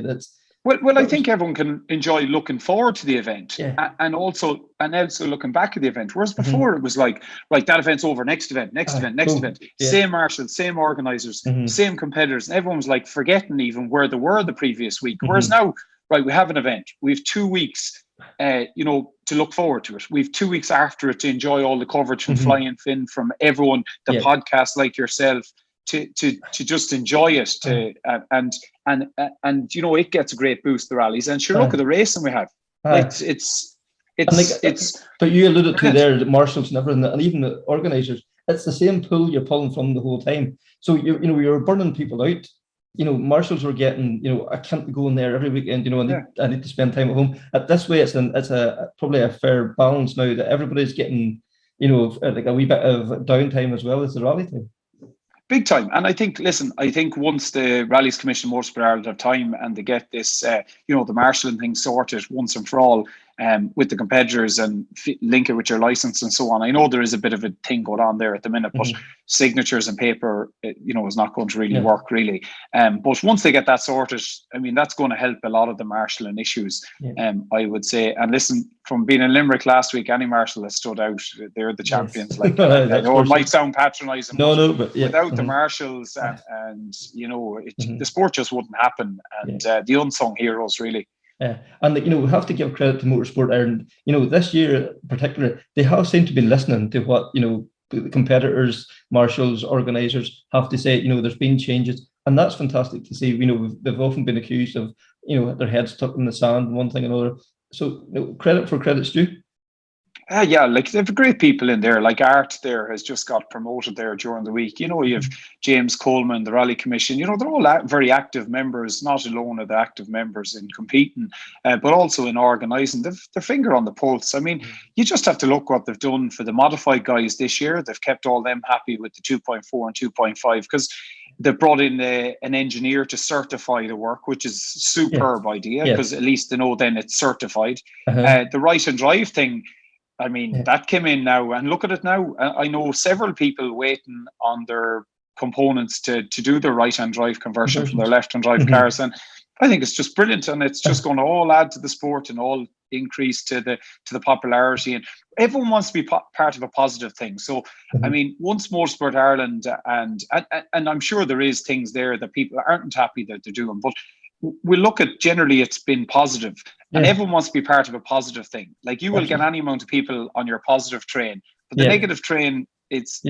Well, I think everyone can enjoy looking forward to the event, and also looking back at the event. Whereas before it was like, right, that event's over, next event, same marshals, same organisers, same competitors, and everyone was like forgetting even where they were the previous week. Whereas now, right, we have an event, we have 2 weeks, to look forward to it. We have 2 weeks after it to enjoy all the coverage from Flying Finn, from everyone, the podcast like yourself, to just enjoy it, and it gets a great boost, the rallies. And sure, look at the racing we have. It's but you alluded to there, the marshals and everything, and even the organisers. It's the same pool you're pulling from the whole time. So you're burning people out. Marshals were getting, I can't go in there every weekend. I need to spend time at home. This way, it's probably a fair balance now that everybody's getting, like a wee bit of downtime as well as the rally time. Big time. And I think once the Rallies Commission, Motorsport Ireland have time and they get this, the marshalling thing sorted once and for all, with the competitors and link it with your license and so on. I know there is a bit of a thing going on there at the minute, but signatures and paper, is not going to really work really. But once they get that sorted, I mean, that's going to help a lot of the marshalling issues, I would say. And listen, from being in Limerick last week, any marshal has stood out. They're the champions. Like, I know it might sound patronising, but without the marshals the sport just wouldn't happen. And the unsung heroes, really. And we have to give credit to Motorsport Ireland. This year in particular, they have seemed to be listening to what the competitors, marshals, organisers have to say. There's been changes, and that's fantastic to see. They've often been accused of their heads stuck in the sand, one thing and another. So credit for credit's due. Like they have great people in there. Like Art there has just got promoted there during the week. You have James Coleman, the Rally Commission. They're all very active members, not alone are the active members in competing, but also in organising. They've their finger on the pulse. I mean, you just have to look what they've done for the modified guys this year. They've kept all them happy with the 2.4 and 2.5 because they've brought in an engineer to certify the work, which is a superb idea because at least they know then it's certified. The right and drive thing, I mean, that came in now, and look at it now. I know several people waiting on their components to do their right-hand drive conversion from their left-hand drive cars, and I think it's just brilliant, and it's just going to all add to the sport and all increase to the popularity, and everyone wants to be part of a positive thing. So, I mean, once Motorsport Ireland and I'm sure there is things there that people aren't happy that they're doing, but we look at generally it's been positive, and everyone wants to be part of a positive thing. Like you will get any amount of people on your positive train, but the negative train, it's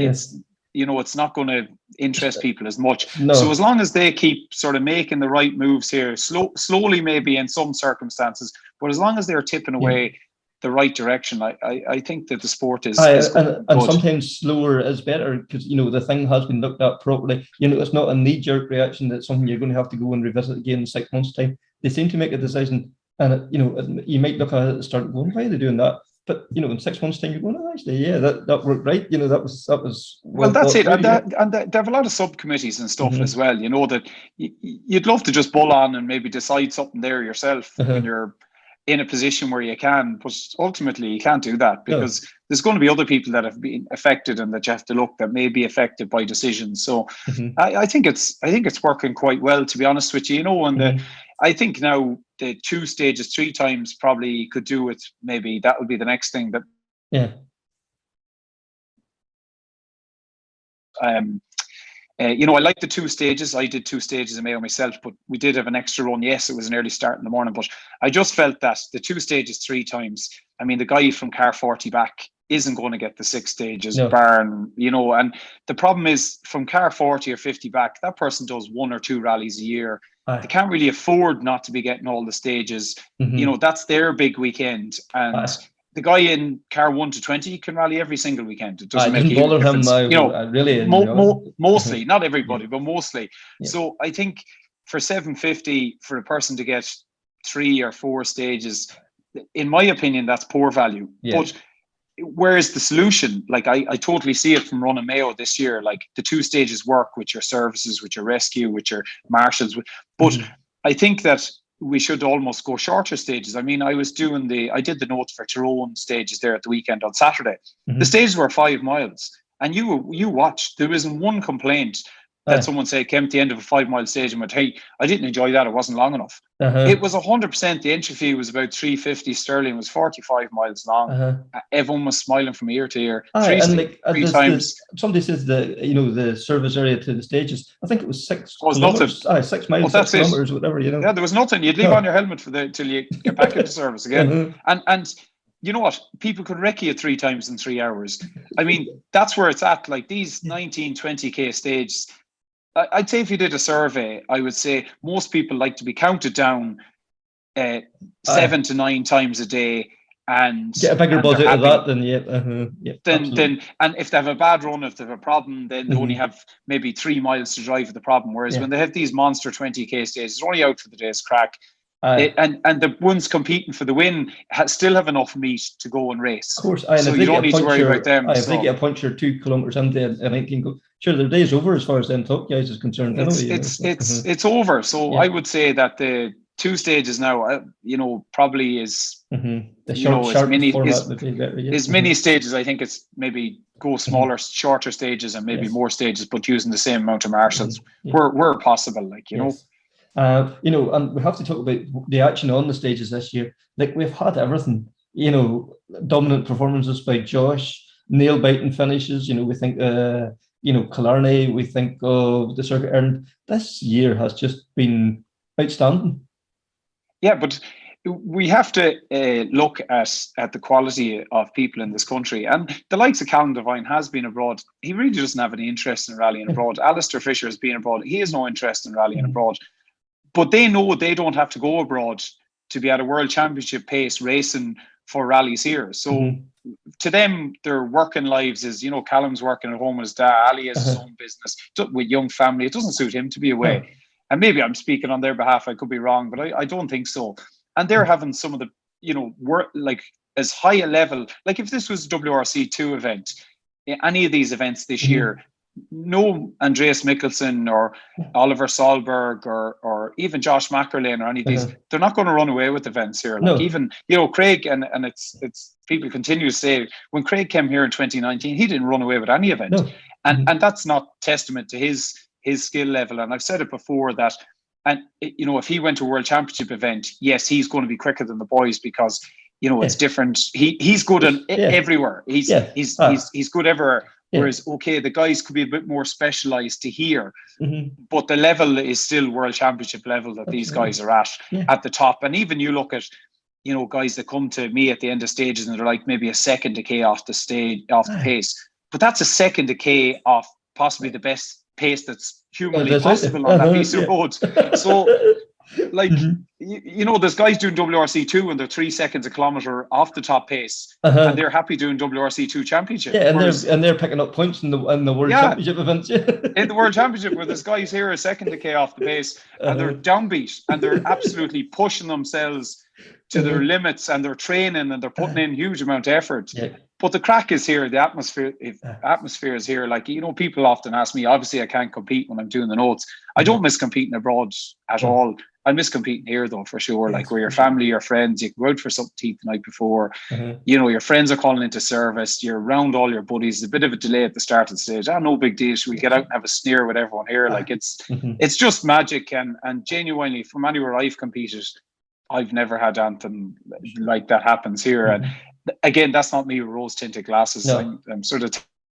not going to interest people as much. So as long as they keep sort of making the right moves here, slowly maybe in some circumstances, but as long as they're tipping away the right direction, I think that the sport is and sometimes slower is better because the thing has been looked at properly. It's not a knee-jerk reaction. That's something you're going to have to go and revisit again in 6 months' time. They seem to make a decision, and you might look at it and start going, why are they doing that? But in 6 months' time, you're going, oh, actually, that worked right. That was well, that's it. And they have a lot of subcommittees and stuff as well. That you'd love to just bull on and maybe decide something there yourself when you're in a position where you can, but ultimately you can't do that because there's going to be other people that have been affected and that you have to look that may be affected by decisions. So I think it's working quite well, to be honest with you. And I think now the 2 stages 3 times probably could do it. Maybe that would be the next thing that. I like the 2 stages. I did 2 stages in Mayo myself, but we did have an extra run. Yes, it was an early start in the morning, but I just felt that the 2 stages 3 times, I mean, the guy from car 40 back isn't going to get the 6 stages, No. barring, you know, and the problem is from car 40 or 50 back, that person does 1 or 2 rallies a year. Aye. They can't really afford not to be getting all the stages. Mhm. You know, that's their big weekend. And Aye. the guy in car 1 to 20 can rally every single weekend. It doesn't It make doesn't a huge bother him, difference. You know, really. in reality. mostly, not everybody, but mostly. Yeah. So I think for 750, for a person to get 3 or 4 stages, in my opinion, that's poor value. Yeah. But where is the solution? Like I totally see it from running Mayo this year. Like the 2 stages work with your services, with your rescue, with your marshals. But I think that we should almost go shorter stages. I mean, I did the notes for Tyrone Stages there at the weekend on Saturday. The stages were 5 miles, and you watched. There wasn't one complaint that someone said came at the end of a 5 mile stage and went, "Hey, I didn't enjoy that. It wasn't long enough." It was 100%. The entry fee was about $350 sterling. It was 45 miles long. Everyone was smiling from ear to ear. Three times. Somebody says the service area to the stages. I think it was 6 was kilometers. 6 miles, 6 kilometers, whatever. You know. Yeah, there was nothing. You'd leave on your helmet till you get back into service again. And you know what? People could wreck you 3 times in 3 hours. I mean, that's where it's at. Like these 19, 20k stages. I'd say if you did a survey, I would say most people like to be counted down 7 to 9 times a day and get a bigger budget of that than then and if they have a bad run, if they have a problem, then they only have maybe 3 miles to drive for the problem. Whereas when they have these monster 20k stages, they're only out for the day's crack. And the ones competing for the win still have enough meat to go and race. Of course, so you don't need to worry about them. If they get a puncher 2 kilometers into a 19 go, sure, their day's over as far as them top guys is concerned. It's over. So I would say that the 2 stages now, probably is the short mini format would be better. Is mini stages. I think it's maybe go smaller, shorter stages, and maybe more stages, but using the same amount of marshals where possible. Like you know. And we have to talk about the action on the stages this year. Like we've had everything, dominant performances by Josh, nail-biting finishes. We think, Killarney, we think of the circuit earned. This year has just been outstanding. Yeah, but we have to look at the quality of people in this country. And the likes of Callan Devine has been abroad. He really doesn't have any interest in rallying abroad. Alistair Fisher has been abroad. He has no interest in rallying abroad. But they know they don't have to go abroad to be at a world championship pace racing for rallies here. So to them, their working lives is, Callum's working at home with his dad, Ali has his own business with young family. It doesn't suit him to be away. And maybe I'm speaking on their behalf. I could be wrong, but I don't think so. And they're having some of the, work like as high a level. Like if this was a WRC2 event, any of these events this year, no Andreas Mikkelsen or Oliver Solberg or even Josh Mackerlane or any of these, they're not going to run away with events here. Like even, Craig, and it's people continue to say when Craig came here in 2019, he didn't run away with any event. And that's not testament to his skill level. And I've said it before that, and if he went to a world championship event, yes, he's going to be quicker than the boys because it's different. He's good everywhere. He's good everywhere. Whereas, the guys could be a bit more specialised to here, but the level is still world championship level that these guys are at the top. And even you look at, guys that come to me at the end of stages and they're like maybe a second decay off the pace, but that's a second decay off possibly the best pace that's humanly possible on that piece of road. So, like, there's guys doing WRC2 and they're 3 seconds a kilometre off the top pace, and they're happy doing WRC2 championship. Yeah, and they're picking up points in the world championship events. In the world championship, where there's guys here a second decay off the pace, and they're downbeat, and they're absolutely pushing themselves to their limits, and they're training, and they're putting in huge amount of effort. But the crack is here. The atmosphere is here. Like, people often ask me, obviously I can't compete when I'm doing the notes. I don't miss competing abroad at all. I miss competing here though, for sure. Like where your family, your friends, you can go out for something to eat the night before. Your friends are calling into service. You're around all your buddies. A bit of a delay at the start of the stage. No big deal. Should we get out and have a sneer with everyone here? Like it's just magic. And genuinely, from anywhere I've competed, I've never had anything like that happens here. And again, that's not me with rose tinted glasses. I'm sort of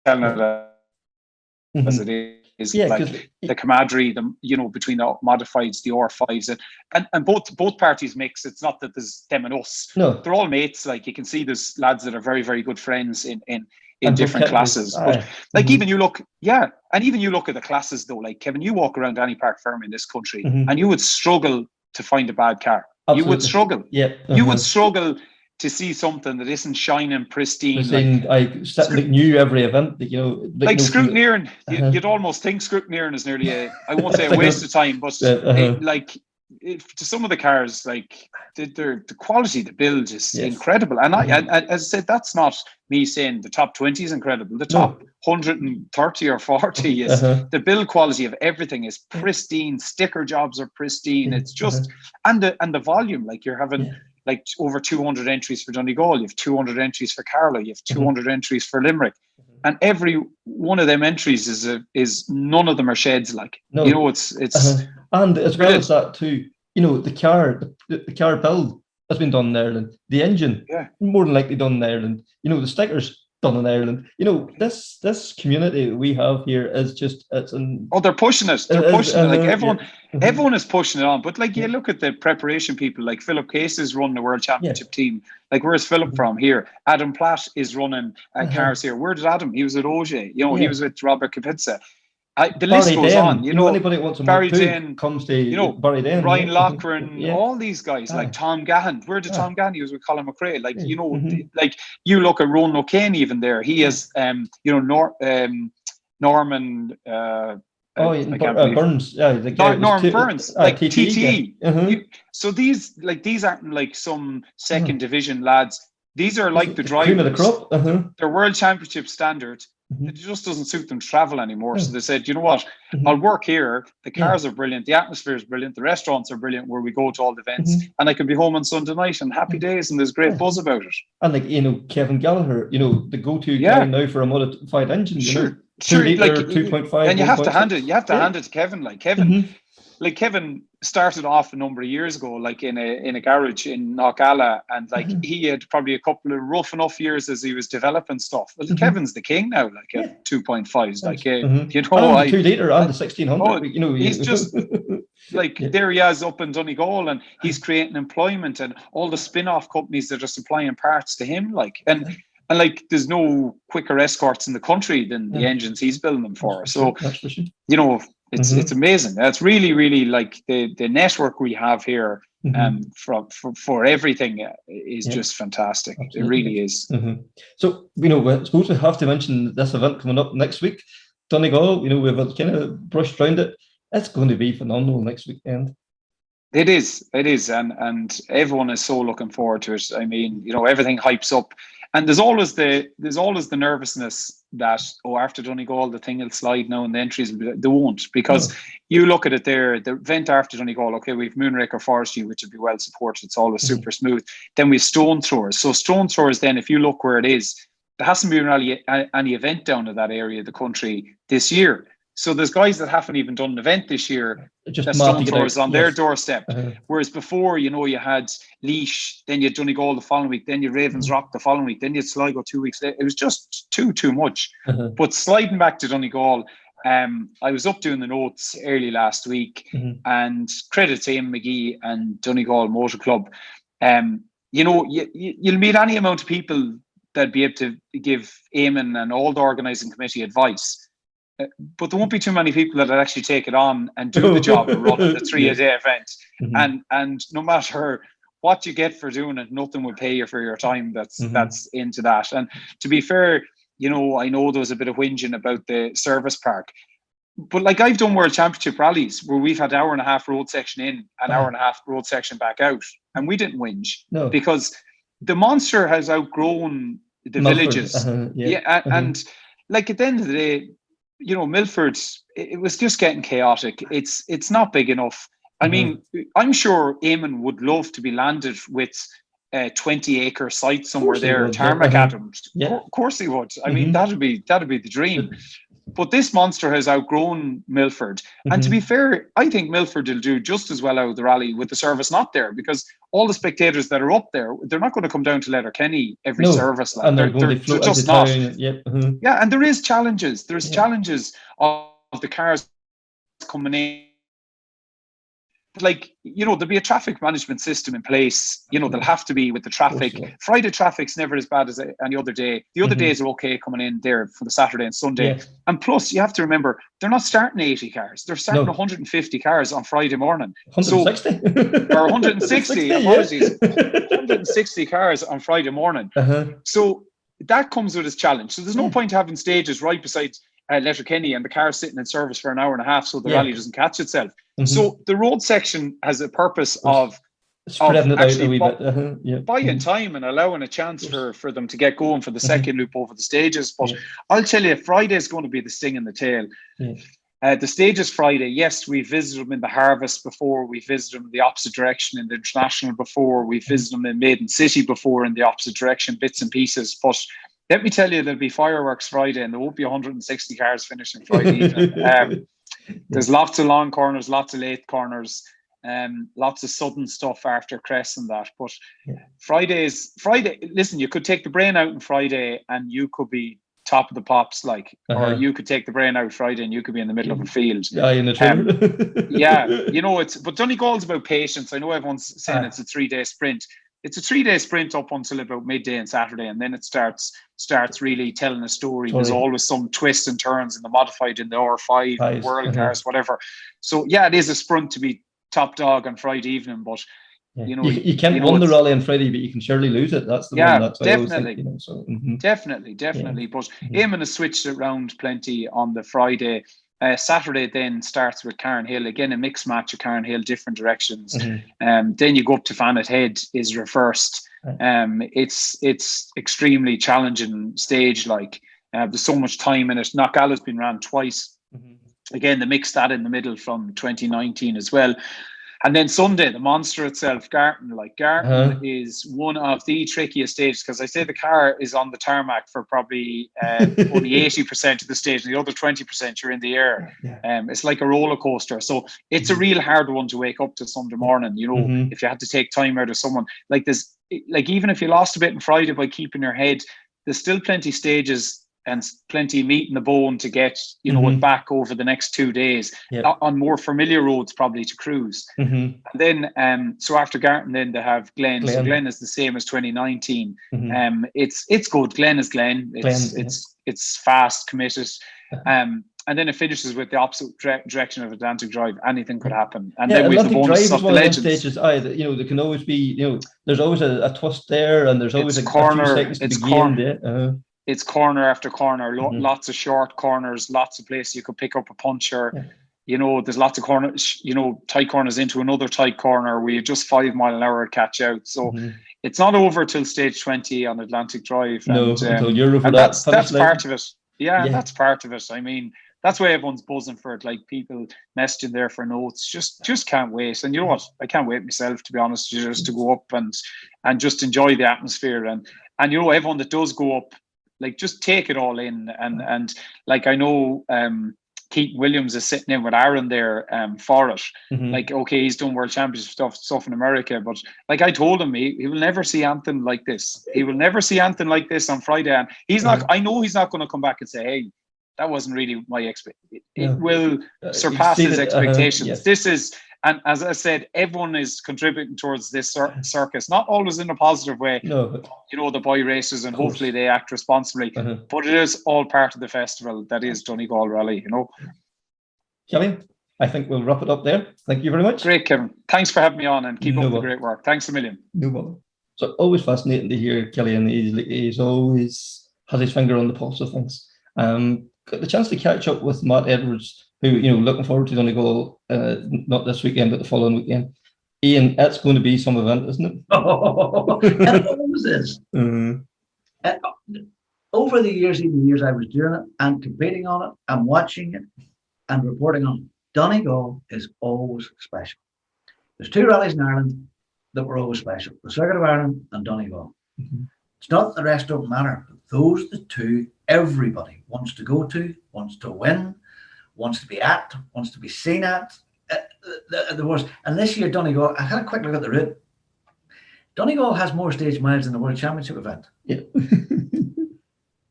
telling it as it is. like the camaraderie, between the modifieds, the R5s, and both parties mix. It's not that there's them and us. No, they're all mates. Like you can see, there's lads that are very, very good friends in different classes. But like even you look at the classes though. Like Kevin, you walk around any park firm in this country, and you would struggle to find a bad car. Absolutely. You would struggle. Yeah, you would struggle to see something that isn't shining pristine. I knew every event, like scrutineering. You'd almost think scrutineering is nearly I won't say a waste of time, but to some of the cars, like the quality, the build is incredible. And and as I said, that's not me saying the top 20 is incredible. The top 130 or 40 is the build quality of everything is pristine. Sticker jobs are pristine. It's just and the volume, like you're having. Like over 200 entries for Donegal, you have 200 entries for Carlow, you have 200 entries for Limerick, and every one of them entries is none of them are sheds. Like it's and as well as that too, the car build has been done in Ireland, the engine more than likely done in Ireland, the stickers done in Ireland. This community we have here is just they're pushing it. They're pushing it. Like everyone is pushing it on. But like you look at the preparation people, like Philip Case is running the World Championship team. Like where's Philip from here? Adam Platt is running cars here. Where did Adam? He was at Ogier. He was with Robert Kapitsa. The list goes on. Anybody wants a Barry Dane comes to Barry Dane, Ryan Loughran, all these guys like Tom Gahan. Where did Tom Gahan? He was with Colin McRae. Like like you look at Ronan O'Kane even there. He is Norman. Burns. Norman Burns, like TTE. So these aren't like some second division lads. These are like the drivers. They're World Championship standard. It just doesn't suit them to travel anymore. So they said, you know what? I'll work here. The cars are brilliant. The atmosphere is brilliant. The restaurants are brilliant where we go to all the events. And I can be home on Sunday night and happy days and there's great buzz about it. And Kevin Gallagher, the go-to guy now for a modified engine. Sure. 2 litre, 2.5. And you have to hand it. You have to hand it to Kevin. Like Kevin, Kevin started off a number of years ago, like in a garage in Knockalla, and like he had probably a couple of rough enough years as he was developing stuff. Well, Kevin's the king now, like at 2.5s, like 2 litre and the 1600. He's just like there he is up in Donegal, and he's creating employment and all the spin-off companies that are supplying parts to him, like and like there's no quicker escorts in the country than the engines he's building them for. So it's amazing. That's really, really like the network we have here for everything is just fantastic. Absolutely. It really is. So, I suppose we have to mention this event coming up next week. Donegal, we've kind of brushed around it. It's going to be phenomenal next weekend. It is. And everyone is so looking forward to it. I mean, everything hypes up. And there's always the nervousness that after Donegal the thing will slide now and the entries they won't, because you look at it there, the event after Donegal, okay, we've Moonraker Forestry, which would be well supported, it's always super smooth. Then we've Stone Throwers. So Stone Throwers, then if you look where it is, there hasn't been really any event down in that area of the country this year. So there's guys that haven't even done an event this year. Just Stone Throwers on their doorstep. Whereas before, you had Laois, then you had Donegal the following week, then you Ravens Rock the following week, then you had Sligo 2 weeks later. It was just too much. But sliding back to Donegal, I was up doing the notes early last week, and credit to Eamonn McGee and Donegal Motor Club. You'll meet any amount of people that'd be able to give Eamonn and all the organising committee advice. But there won't be too many people that actually take it on and do the job of running the 3-a-day event. And no matter what you get for doing it, nothing will pay you for your time that's into that. And to be fair, I know there was a bit of whinging about the service park. But like I've done World Championship rallies where we've had 1.5 hour road section in, an 1.5 hour road section back out. And we didn't whinge because the Munster has outgrown the villages. And like at the end of the day, Milford, it was just getting chaotic. It's not big enough. I mean, I'm sure Eamonn would love to be landed with a 20-acre site somewhere there, tarmac at him. Of course he would. I mean, that'd be the dream. But this monster has outgrown Milford. And to be fair, I think Milford will do just as well out of the rally with the service not there, because all the spectators that are up there, they're not going to come down to Letterkenny every service. Like, and they're just not. Yeah, and there is challenges. There's challenges of the cars coming in. Like, there'll be a traffic management system in place. There'll have to be with the traffic. Course, yeah. Friday traffic's never as bad as any other day. The other days are okay coming in there for the Saturday and Sunday. Yeah. And plus, you have to remember, they're not starting 80 cars. They're starting No. 150 cars on Friday morning. 160? Or 160, apologies. 160 cars on Friday morning. So that comes with its challenge. So there's no point having stages right beside Letterkenny and the car sitting in service for an hour and a half so the rally doesn't catch itself. So the road section has a purpose of spreading it out a wee bit. Buying time and allowing a chance for them to get going for the second loop over the stages. But I'll tell you, Friday is going to be the sting in the tail. The stages Friday, yes, we visited them in the Harvest before, we visited them in the opposite direction in the International before, we visited them in Maiden City before in the opposite direction, bits and pieces. But let me tell you, there'll be fireworks Friday and there won't be 160 cars finishing Friday evening. There's lots of long corners, lots of late corners, lots of sudden stuff after Crest and that. But Friday, listen, you could take the brain out on Friday and you could be top of the pops, or you could take the brain out Friday and you could be in the middle of a field. In the but Donegal's about patience. I know everyone's saying it's a 3-day sprint. It's a 3-day sprint up until about midday on Saturday, and then it starts really telling a story. There's always some twists and turns in the modified, in the R5, world cars, whatever. So it is a sprint to be top dog on Friday evening, but you can't win the rally on Friday, but you can surely lose it. That's the one. That's definitely. Definitely. But Eamonn has switched it around plenty on the Friday. Saturday then starts with Carn Hill, again a mixed match of Carn Hill, different directions. Then you go up to Fannet Head, is reversed. It's extremely challenging stage. There's so much time in it. Knockall's been ran twice. Again, the mix that in the middle from 2019 as well. And then Sunday, the monster itself, Garton. Garton is one of the trickiest stages, because I say the car is on the tarmac for probably only 80% of the stage, and the other 20% you're in the air. It's like a roller coaster. So it's a real hard one to wake up to Sunday morning. If you had to take time out of someone like this, even if you lost a bit on Friday by keeping your head, there's still plenty stages and plenty of meat in the bone to get, it back over the next 2 days on more familiar roads, probably to cruise. And then, so after Garton, then they have Glen. So Glen is the same as 2019. It's good. Glen is Glen. It's fast, committed. And then it finishes with the opposite direction of Atlantic Drive. Anything could happen. And then we have the bonus of the legends. Stages, there can always be, there's always a twist there, and there's always a few seconds to be gained. It's corner after corner, lots of short corners, lots of places you could pick up a puncher. There's lots of corners, tight corners into another tight corner where you just 5 mile an hour catch out. So it's not over till stage 20 on Atlantic Drive. Until you're over that's part of it. That's part of it. I mean, that's why everyone's buzzing for it. Like, people messaging there for notes, just can't wait. And you know what? I can't wait myself, to be honest, just to go up and just enjoy the atmosphere. And everyone that does go up, just take it all in. And I know Keaton Williams is sitting in with Aaron there for it. Okay, he's done World Championship stuff in America, but I told him, he will never see anything like this. He will never see anything like this on Friday. And he's not, I know he's not going to come back and say, hey, that wasn't really my expectation. It will surpass his expectations. This is, and as I said, everyone is contributing towards this circus, not always in a positive way. The boy racers, and hopefully they act responsibly. But it is all part of the festival that is Donegal Rally. Killian, I think we'll wrap it up there. Thank you very much. Great, Kevin. Thanks for having me on, and keep up the great work. Thanks a million. No problem. So always fascinating to hear Killian. He's always has his finger on the pulse of things. Got the chance to catch up with Matt Edwards, who, looking forward to Donegal, not this weekend, but the following weekend. Ian, that's going to be some event, isn't it? It always is. Over the years, I was doing it and competing on it and watching it and reporting on it. Donegal is always special. There's 2 rallies in Ireland that were always special: the Circuit of Ireland and Donegal. It's not the rest don't matter. Those are the 2 everybody wants to go to, wants to win, wants to be at, wants to be seen at. The worst. And this year, Donegal, I had a quick look at the route. Donegal has more stage miles than the World Championship event.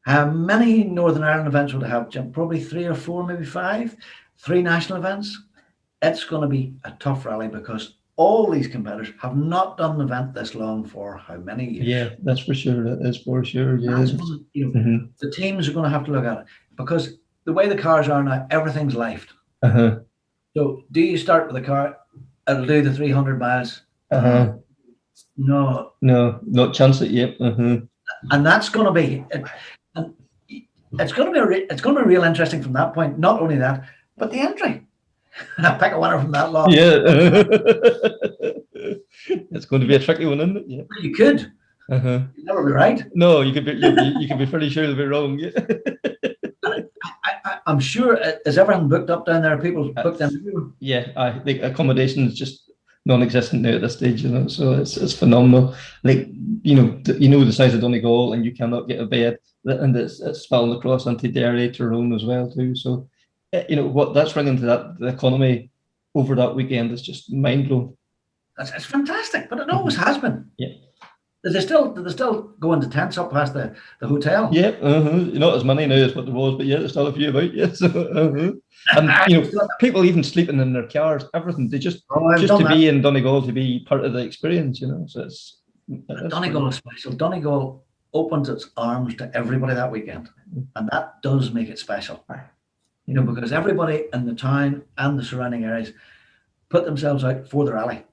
How many Northern Ireland events would have, Jim? Probably 3 or 4, maybe 5. 3 national events. It's going to be a tough rally because all these competitors have not done an event this long for how many years? Yeah, that's for sure. That is for sure. Yeah. The teams are going to have to look at it because the way the cars are now, everything's lifed. So do you start with a car, it'll do the 300 miles? No, not chance it yet. And that's going to be, it's going to be real interesting from that point. Not only that, but the entry. Pick a winner from that lot. Yeah. It's going to be a tricky one, isn't it? Yeah. You could. You'd never be right. No, you could be pretty sure they'll be wrong. Yeah. I'm sure. Is everything booked up down there? People booked in? Yeah, I think accommodation is just non-existent now at this stage, you know. So it's phenomenal. Like the size of Donegal, and you cannot get a bed, and it's spilling across into Derry, Tyrone as well too. So what that's bringing to the economy over that weekend is just mind blowing. It's fantastic, but it always has been. Yeah. Did they still go into tents up past the hotel? Yeah, not as many now as what there was, but yeah, there's still a few about. Yes, and people even sleeping in their cars, everything. They just to be in Donegal, to be part of the experience, So it's Donegal is special. Donegal opens its arms to everybody that weekend, and that does make it special. Because everybody in the town and the surrounding areas put themselves out for the rally.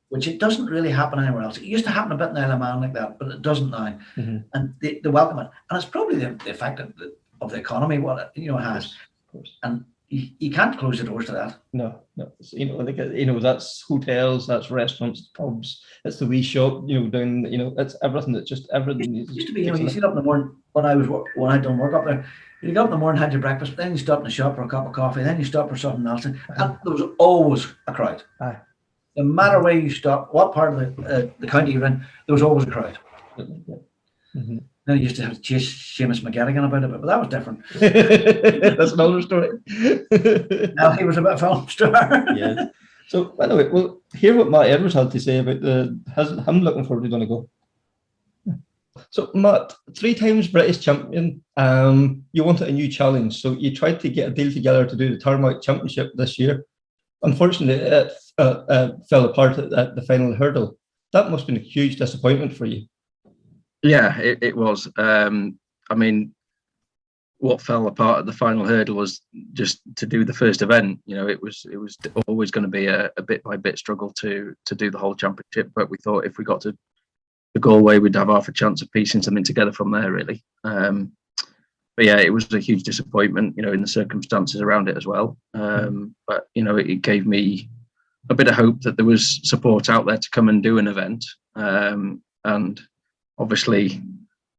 Which it doesn't really happen anywhere else. It used to happen a bit in Isle of Man like that, but it doesn't now. And they welcome it, and it's probably the effect of the economy what it has. Of course. And you can't close the doors to that. No. That's hotels, that's restaurants, pubs, it's the wee shop, down. It's everything. It's just everything. It used to be, you see up in the morning when I'd done work up there. You got up in the morning, had your breakfast, then you stop in the shop for a cup of coffee, then you stop for something else, and there was always a crowd. No matter where you stop, what part of the county you're in, there was always a crowd. Then you used to have to chase Seamus McGettigan about it, but that was different. That's another story. Now he was a bit of a film star. Yeah. So, by the way, we'll hear what Matt Edwards had to say about him looking forward to Donegal. So, Matt, 3 times British champion, you wanted a new challenge, so you tried to get a deal together to do the Tarmac Championship this year. Unfortunately, it fell apart at the final hurdle. That must have been a huge disappointment for you. Yeah, it was. What fell apart at the final hurdle was just to do the first event. It was always going to be a bit by bit struggle to do the whole championship. But we thought if we got to the Galway, we'd have half a chance of piecing something together from there, really. But yeah, it was a huge disappointment, in the circumstances around it as well. But it gave me a bit of hope that there was support out there to come and do an event. And obviously,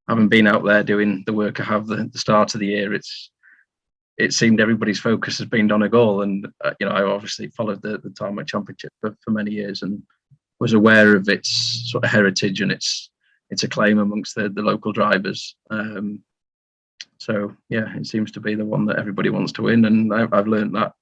having been out there doing the work I have the start of the year, it seemed everybody's focus has been Donegal. And I obviously followed the Tarmac Championship for many years and was aware of its sort of heritage and its acclaim amongst the local drivers. So yeah, it seems to be the one that everybody wants to win, and I've learned that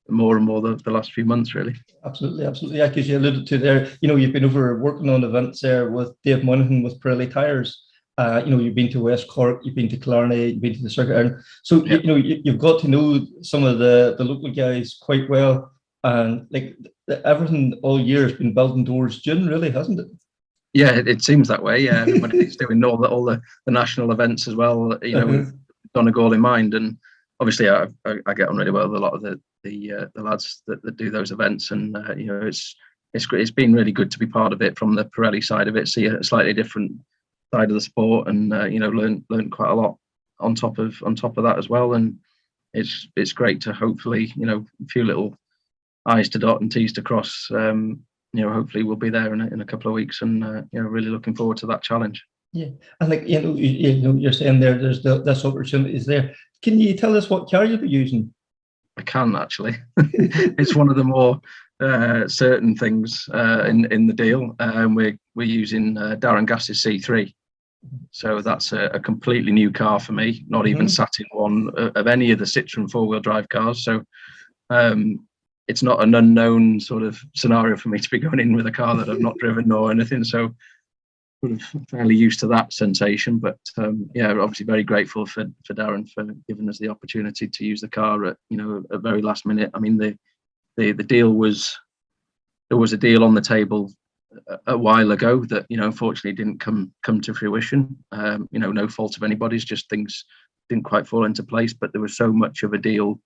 more and more the last few months, really. Absolutely. Yeah, because you alluded to there, you've been over working on events there with Dave Monaghan with Pirelli Tyres. You've been to West Cork, you've been to Killarney, you've been to the Circuit. So you've got to know some of the local guys quite well, and everything all year has been building towards June, really, hasn't it? Yeah, it seems that way. Yeah, everybody's doing all the national events as well. With Donegal in mind, and obviously I get on really well with a lot of the lads that do those events, and it's been really good to be part of it from the Pirelli side of it, see a slightly different side of the sport, and learn quite a lot on top of that as well. And it's great to hopefully a few little I's to dot and T's to cross. Hopefully we'll be there in a couple of weeks, and really looking forward to that challenge. Yeah, and you're saying there's this opportunity is there. Can you tell us what car you'll be using? I can actually. It's one of the more certain things in the deal. We're using Darren Gass's C3, so that's a completely new car for me. Not even sat in one of any of the Citroen 4-wheel drive cars. So it's not an unknown sort of scenario for me to be going in with a car that I've not driven or anything. So sort of fairly used to that sensation. But yeah, obviously very grateful for Darren for giving us the opportunity to use the car at a very last minute. I mean, the deal was, there was a deal on the table a while ago that unfortunately didn't come to fruition. No fault of anybody's, just things didn't quite fall into place. But there was so much of a deal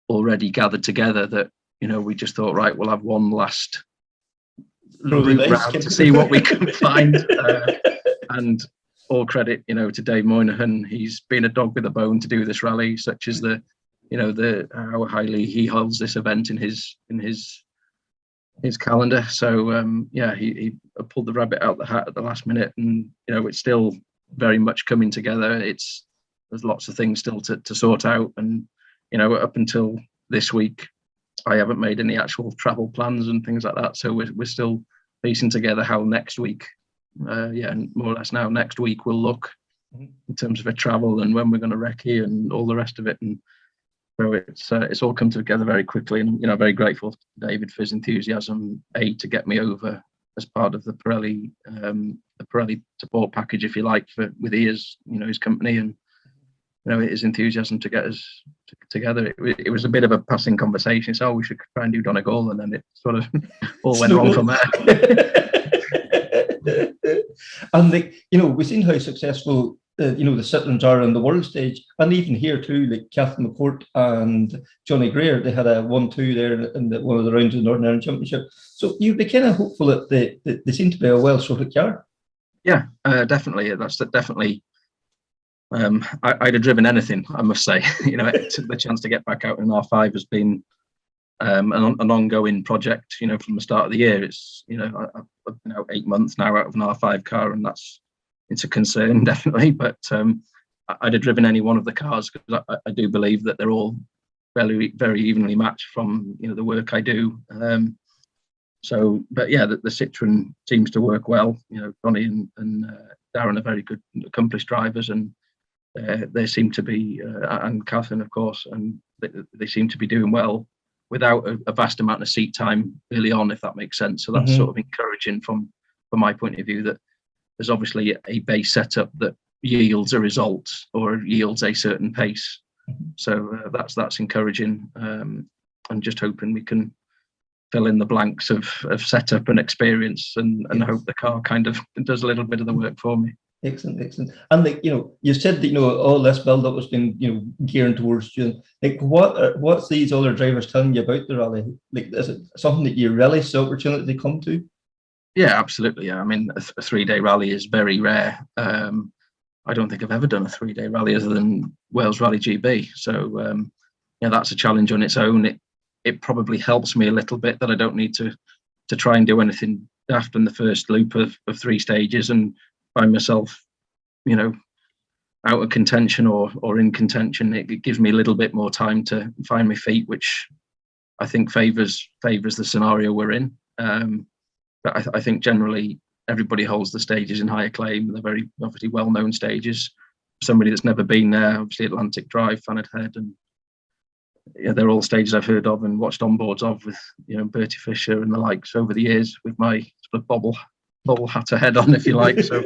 already gathered together that we just thought, right, we'll have one last route round to see what we can find. And all credit to Dave Moynihan. He's been a dog with a bone to do this rally, such as how highly he holds this event in his calendar. So yeah, he pulled the rabbit out the hat at the last minute, and it's still very much coming together. There's lots of things still to sort out, and up until this week I haven't made any actual travel plans and things like that, so we're still piecing together how next week and more or less now next week will look in terms of a travel and when we're going to recce and all the rest of it. And so it's all come together very quickly, and very grateful to David for his enthusiasm to get me over as part of the Pirelli support package, if you like, with his company, and his enthusiasm to get us together. It was a bit of a passing conversation. So we should try and do Donegal, and then it sort of all went wrong from there. And we've seen how successful the Sitlins are on the world stage, and even here too, like Cathan McCourt and Jonny Greer, they had a 1-2 there in one of the rounds of the Northern Ireland Championship. So you'd be kind of hopeful that they seem to be a well-sorted car. Yeah, definitely. That's definitely. I'd have driven anything, I must say. The chance to get back out in R5 has been an ongoing project. From the start of the year, it's I've been out 8 months now out of an R5 car, and it's a concern, definitely. But I'd have driven any one of the cars, because I do believe that they're all very, very evenly matched from the work I do. But yeah, the Citroen seems to work well. Johnny and Darren are very good, accomplished drivers, and they seem to be, and Cathan, of course, and they seem to be doing well without a vast amount of seat time early on, if that makes sense. So that's sort of encouraging from my point of view, that there's obviously a base setup that yields a result or yields a certain pace. So that's encouraging, and just hoping we can fill in the blanks of setup and experience, and hope the car kind of does a little bit of the work for me. Excellent. And you said that all this build-up has been gearing towards June. What's these other drivers telling you about the rally? Is it something that you relish the opportunity to come to? Yeah, absolutely. Yeah, I mean, a 3-day rally is very rare. I don't think I've ever done a 3-day rally other than Wales Rally GB. So that's a challenge on its own. It probably helps me a little bit that I don't need to try and do anything daft in the first loop of 3 stages and find myself, out of contention or in contention. It gives me a little bit more time to find my feet, which I think favours the scenario we're in. But I think generally everybody holds the stages in high acclaim. They're very obviously well-known stages. Somebody that's never been there, obviously Atlantic Drive, Fannet Head, and they're all stages I've heard of and watched onboards of with Bertie Fisher and the likes over the years, with my sort of bobble hatter head on, if you like. So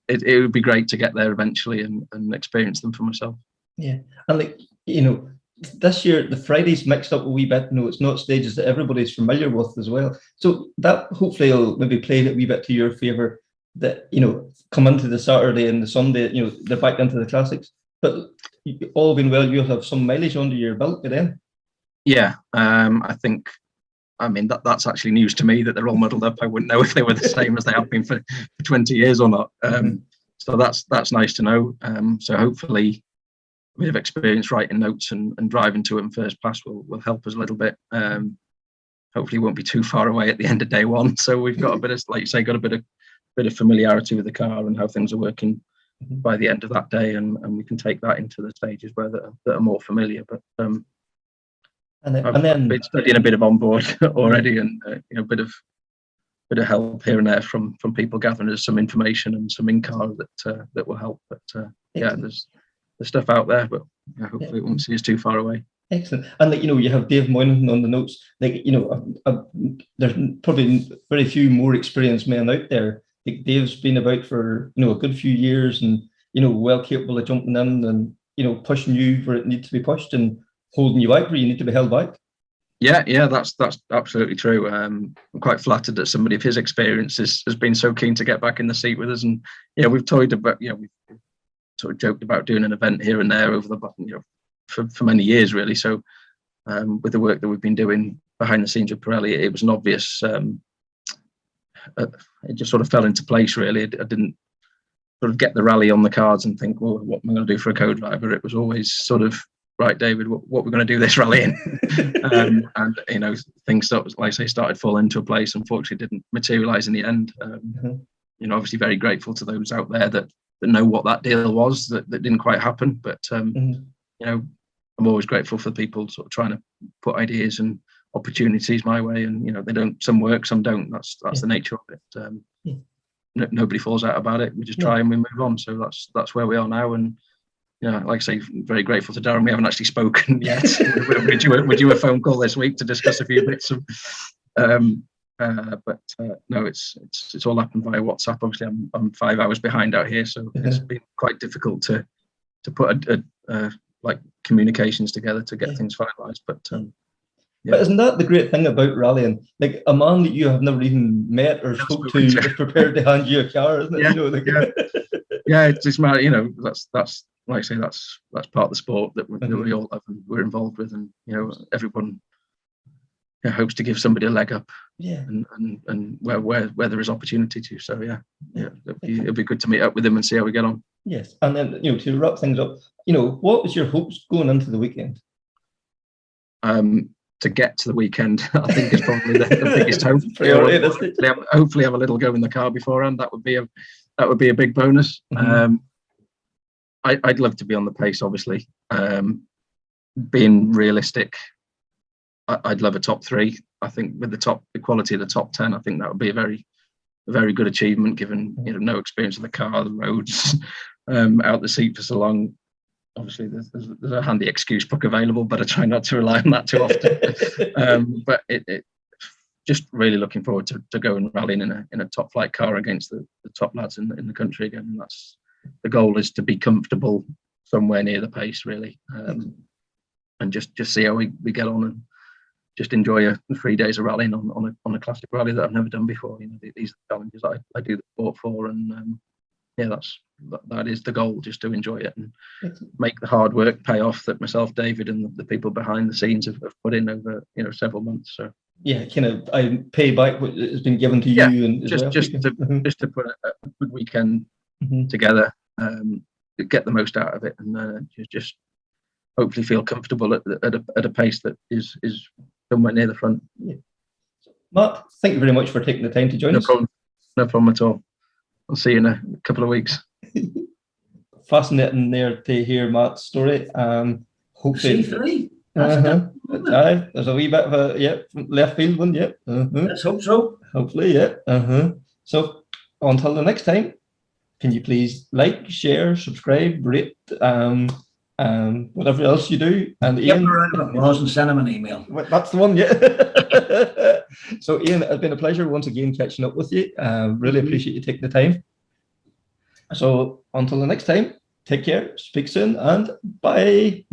it would be great to get there eventually and experience them for myself. Yeah, and this year the Friday's mixed up a wee bit. It's not stages that everybody's familiar with as well. So that hopefully will maybe play a wee bit to your favour. That come into the Saturday and the Sunday, they're back into the classics. But all being well, you'll have some mileage under your belt by then. Yeah, I think. I mean, that's actually news to me that they're all muddled up. I wouldn't know if they were the same as they have been for 20 years or not. So that's nice to know. So hopefully a bit of experience writing notes and driving to them first pass will help us a little bit. Hopefully it won't be too far away at the end of day one. So we've got a bit of, like you say, got a bit of familiarity with the car and how things are working by the end of that day, and we can take that into the stages where that are more familiar. But I've been studying a bit of onboard already, and a bit of help here and there from people gathering us some information and some in-car that will help. But there's stuff out there, but hopefully it won't see us too far away. Excellent. And you have Dave Moynihan on the notes. There's probably very few more experienced men out there think Dave's been about for, a good few years, and, well capable of jumping in and, pushing you where it needs to be pushed and holding you out where you need to be held back. Yeah, that's absolutely true. I'm quite flattered that somebody of his experience has been so keen to get back in the seat with us. And we've toyed about, we've sort of joked about doing an event here and there over the, for many years really. So with the work that we've been doing behind the scenes with Pirelli, it was an obvious. It just sort of fell into place really. I didn't sort of get the rally on the cards and think, well, what am I going to do for a co-driver? It was always sort of, right, David, what we're going to do this rally in. And things sort of, like I say, started falling into a place. Unfortunately, didn't materialise in the end. Obviously very grateful to those out there that know what that deal was that didn't quite happen. But I'm always grateful for people sort of trying to put ideas and opportunities my way, and they don't. Some work, some don't. That's the nature of it. Nobody falls out about it. We just try and we move on. So that's where we are now. And like I say, very grateful to Darren. We haven't actually spoken yet. We're due a phone call this week to discuss a few bits of. No, it's all happened via WhatsApp. Obviously, I'm 5 hours behind out here, so it's been quite difficult to put like communications together to get things finalised. But isn't that the great thing about rallying? Like a man that you have never even met or spoke to is prepared to hand you a car, isn't it? Yeah, it's just that's like I say, that's part of the sport that we all have and we're involved with, and everyone hopes to give somebody a leg up. And where there is opportunity to. So it'll be good to meet up with him and see how we get on. Yes, and then to wrap things up, what was your hopes going into the weekend? To get to the weekend, I think is probably the biggest hope. Hopefully, have a little go in the car beforehand. That would be a big bonus. I'd love to be on the pace, obviously. Being realistic, I'd love a top 3. I think with the quality of the top 10, I think that would be a very good achievement, given no experience of the car, the roads, out the seat for so long. Obviously, there's a handy excuse book available, but I try not to rely on that too often. But it just really looking forward to going rallying in a top flight car against the top lads in the country again. And that's the goal, is to be comfortable somewhere near the pace, really, and just see how we get on and just enjoy 3 days of rallying on a classic rally that I've never done before. These are the challenges I do the sport for, and that is the goal, just to enjoy it and make the hard work pay off that myself, David, and the people behind the scenes have put in over several months. So I pay back what has been given to you, and just to put a good weekend together, get the most out of it, and just hopefully feel comfortable at a pace that is somewhere near the front. Matt, thank you very much for taking the time to join us. No problem at all. I'll see you in a couple of weeks. Fascinating there to hear Matt's story. Hopefully, there's a wee bit of a left field one. Let's hope so. Hopefully, So until the next time, can you please like, share, subscribe, rate, whatever else you do, and give him a round of applause and send him an email. That's the one, So Ian, it's been a pleasure once again catching up with you. Really appreciate you taking the time. So until the next time, take care, speak soon, and bye.